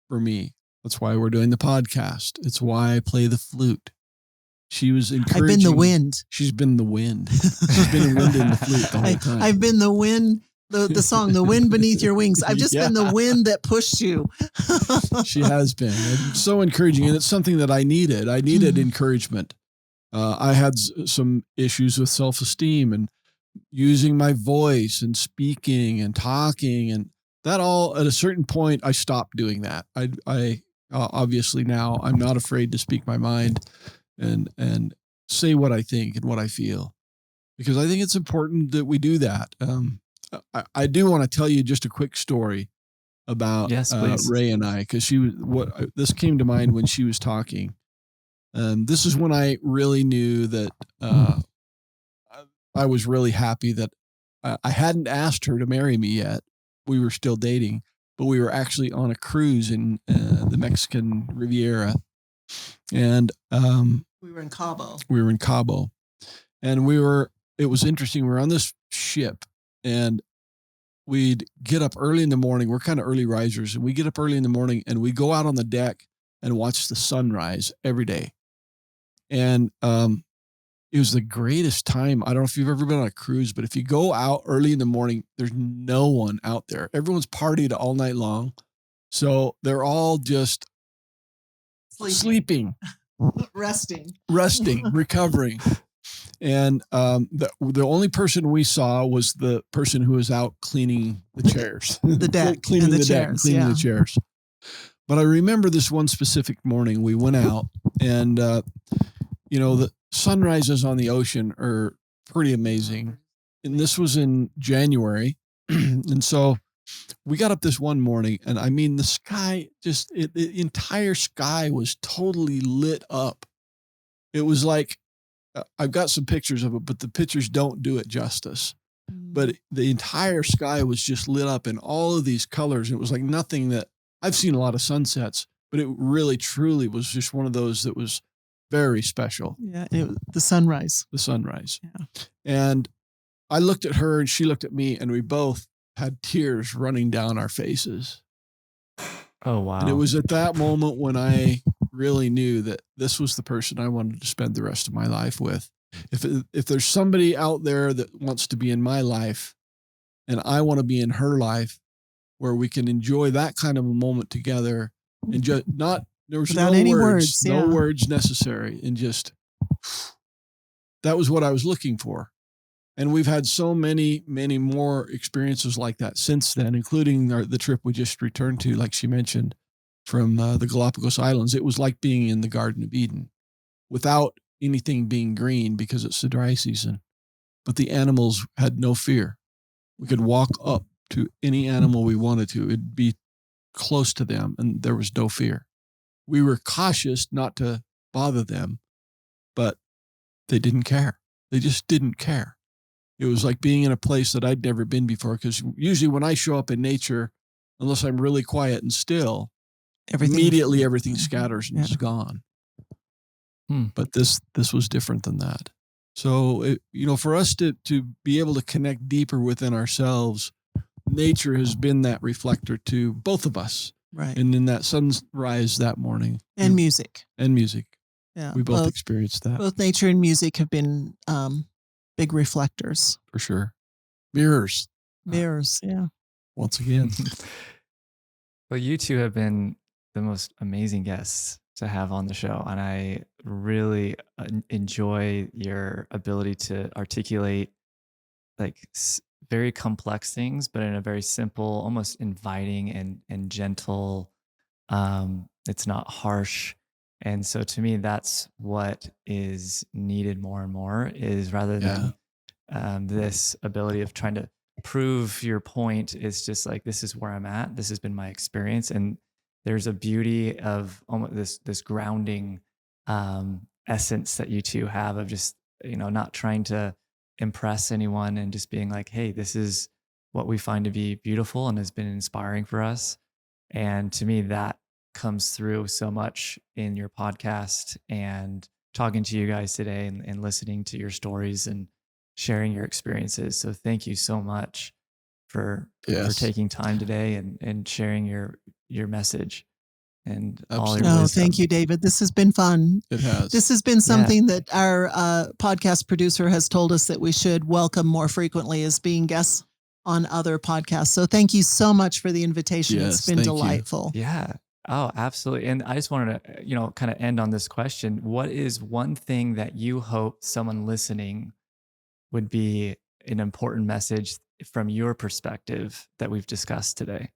for me. That's why we're doing the podcast. It's why I play the flute. She was encouraging. I've been the wind. She's been the wind. She's been the wind in the flute the whole time. I've been the wind, the song, The Wind Beneath Your Wings. I've just been the wind that pushed you. She has been. It's so encouraging. And it's something that I needed. I needed encouragement. I had some issues with self-esteem and using my voice and speaking and talking, and that all, at a certain point, I stopped doing that. I obviously now I'm not afraid to speak my mind and say what I think and what I feel, because I think it's important that we do that. I do want to tell you just a quick story about Ray and I, because this came to mind when she was talking. This is when I really knew that I was really happy that I hadn't asked her to marry me yet. We were still dating, but we were actually on a cruise in the Mexican Riviera. And we were in Cabo. And it was interesting. We were on this ship, and we'd get up early in the morning. We're kind of early risers, and we get up early in the morning and we go out on the deck and watch the sunrise every day. And it was the greatest time. I don't know if you've ever been on a cruise, but if you go out early in the morning, there's no one out there. Everyone's partied all night long. So they're all just sleeping, resting, recovering. And the only person we saw was the person who was out cleaning the chairs, the deck, cleaning and the deck, and cleaning the chairs. But I remember this one specific morning we went out, and the sunrises on the ocean are pretty amazing. And this was in January, and so we got up this one morning, and I mean the sky the entire sky was totally lit up. It was like, I've got some pictures of it, but the pictures don't do it justice. But the entire sky was just lit up in all of these colors. It was like nothing that I've seen a lot of sunsets, but it really, truly was just one of those that was very special. Yeah, the sunrise. The sunrise. Yeah. And I looked at her and she looked at me, and we both had tears running down our faces. Oh, wow. And it was at that moment when I really knew that this was the person I wanted to spend the rest of my life with. If there's somebody out there that wants to be in my life, and I want to be in her life, where we can enjoy that kind of a moment together, and just there was without no any words, yeah. no words necessary, and just that was what I was looking for. And we've had so many, many more experiences like that since then, including the trip we just returned to, like she mentioned, from the Galapagos Islands. It was like being in the Garden of Eden without anything being green because it's the dry season. But the animals had no fear. We could walk up to any animal we wanted to. It'd be close to them, and there was no fear. We were cautious not to bother them, but they didn't care. They just didn't care. It was like being in a place that I'd never been before, because usually when I show up in nature, unless I'm really quiet and still, immediately everything scatters and is gone. But this was different than that. So, for us to be able to connect deeper within ourselves, nature has been that reflector to both of us. Right. And in that sunrise that morning. And music. Yeah. We both experienced that. Both nature and music have been big reflectors. For sure. Mirrors. Yeah. Once again. Well, you two have been the most amazing guests to have on the show, and I really enjoy your ability to articulate very complex things, but in a very simple, almost inviting and gentle. It's not harsh. And so to me, that's what is needed more and more, is rather than this ability of trying to prove your point, is just like, this is where I'm at. This has been my experience. And there's a beauty of almost this grounding essence that you two have, of just, not trying to impress anyone, and just being like, hey, this is what we find to be beautiful and has been inspiring for us. And to me, that comes through so much in your podcast, and talking to you guys today, and listening to your stories and sharing your experiences. So thank you so much for taking time today and sharing your message and all your wisdom. Thank you, David. This has been fun. It has. This has been something that our podcast producer has told us that we should welcome more frequently, as being guests on other podcasts. So thank you so much for the invitation. Yes, it's been delightful. Yeah. Oh, absolutely. And I just wanted to, kind of end on this question. What is one thing that you hope someone listening would be an important message from your perspective that we've discussed today,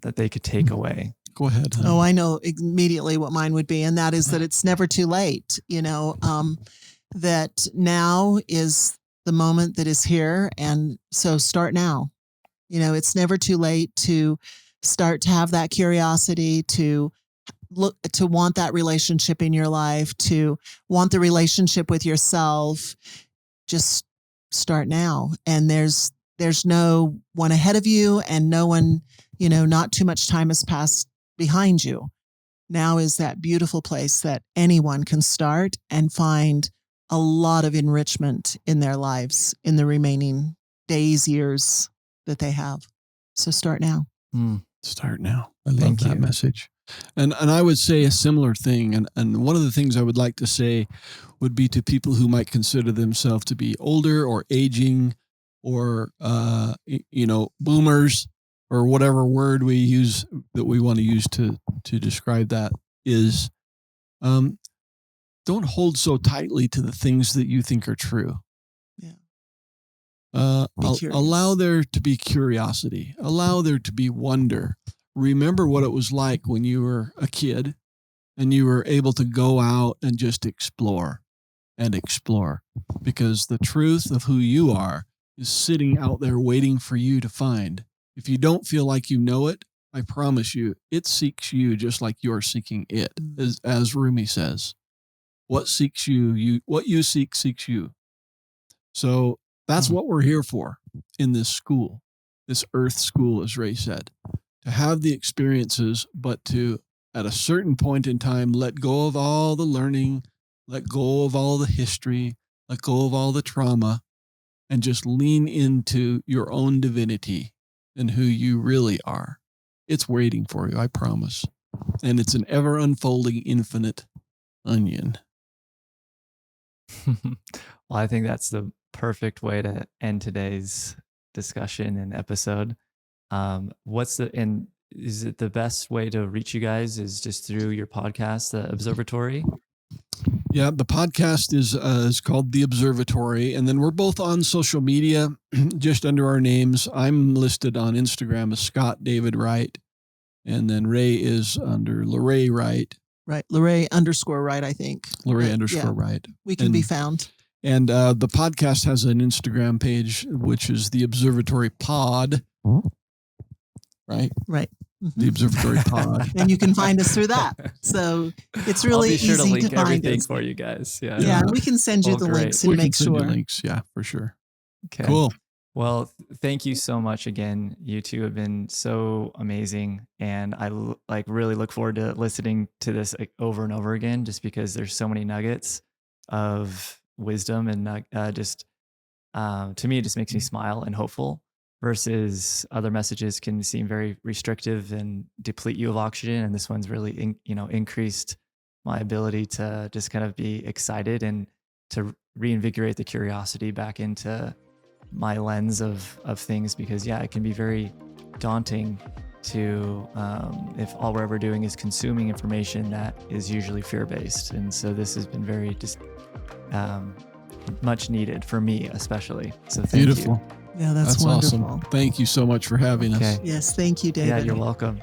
that they could take away? Go ahead. Honey. Oh, I know immediately what mine would be. And that is that it's never too late, that now is the moment that is here. And so start now. It's never too late to start to have that curiosity, to want that relationship in your life, to want the relationship with yourself. Just start now. And there's no one ahead of you, and no one, not too much time has passed behind you. Now is that beautiful place that anyone can start and find a lot of enrichment in their lives in the remaining days, years that they have. So start now. Start now. I love that message. And I would say a similar thing. And one of the things I would like to say would be to people who might consider themselves to be older or aging, or, boomers, or whatever word we use that we want to use to describe that, is don't hold so tightly to the things that you think are true. Yeah. Allow there to be curiosity. Allow there to be wonder. Remember what it was like when you were a kid and you were able to go out and just explore and explore, because the truth of who you are is sitting out there waiting for you to find. If you don't feel like you know it, I promise you, it seeks you just like you're seeking it, as Rumi says. What seeks you, what you seek seeks you. So that's what we're here for in this school, this earth school, as Ray said, to have the experiences, but to, at a certain point in time, let go of all the learning, let go of all the history, let go of all the trauma, and just lean into your own divinity and who you really are. It's waiting for you, I promise. And it's an ever unfolding, infinite onion. Well, I think that's the perfect way to end today's discussion and episode. Is it the best way to reach you guys is just through your podcast, the Observatory? Yeah, the podcast is called The Observatory, and then we're both on social media, just under our names. I'm listed on Instagram as Scott David Wright, and then Ray is under LaRae Wright. Right. LaRae_Wright, I think. LaRae Wright. We can be found. And the podcast has an Instagram page, which is The Observatory Pod. Right? Right. The Observatory Pod. And you can find us through that. So it's really I'll be sure easy to link to find everything us for you guys. Yeah. Yeah, we can send you Well, the great. links and We make can send you sure. links. Yeah, for sure. Okay. Cool. Well, thank you so much again. You two have been so amazing, and I really look forward to listening to this over and over again, just because there's so many nuggets of wisdom, and to me, it just makes me smile and hopeful. Versus other messages can seem very restrictive and deplete you of oxygen, and this one's really increased my ability to just kind of be excited and to reinvigorate the curiosity back into my lens of things, because it can be very daunting to if all we're ever doing is consuming information that is usually fear-based. And so this has been very just much needed for me, especially. So thank Beautiful. you. Yeah, that's wonderful. Awesome. Thank you so much for having us. Okay. Yes, thank you, David. Yeah, you're welcome.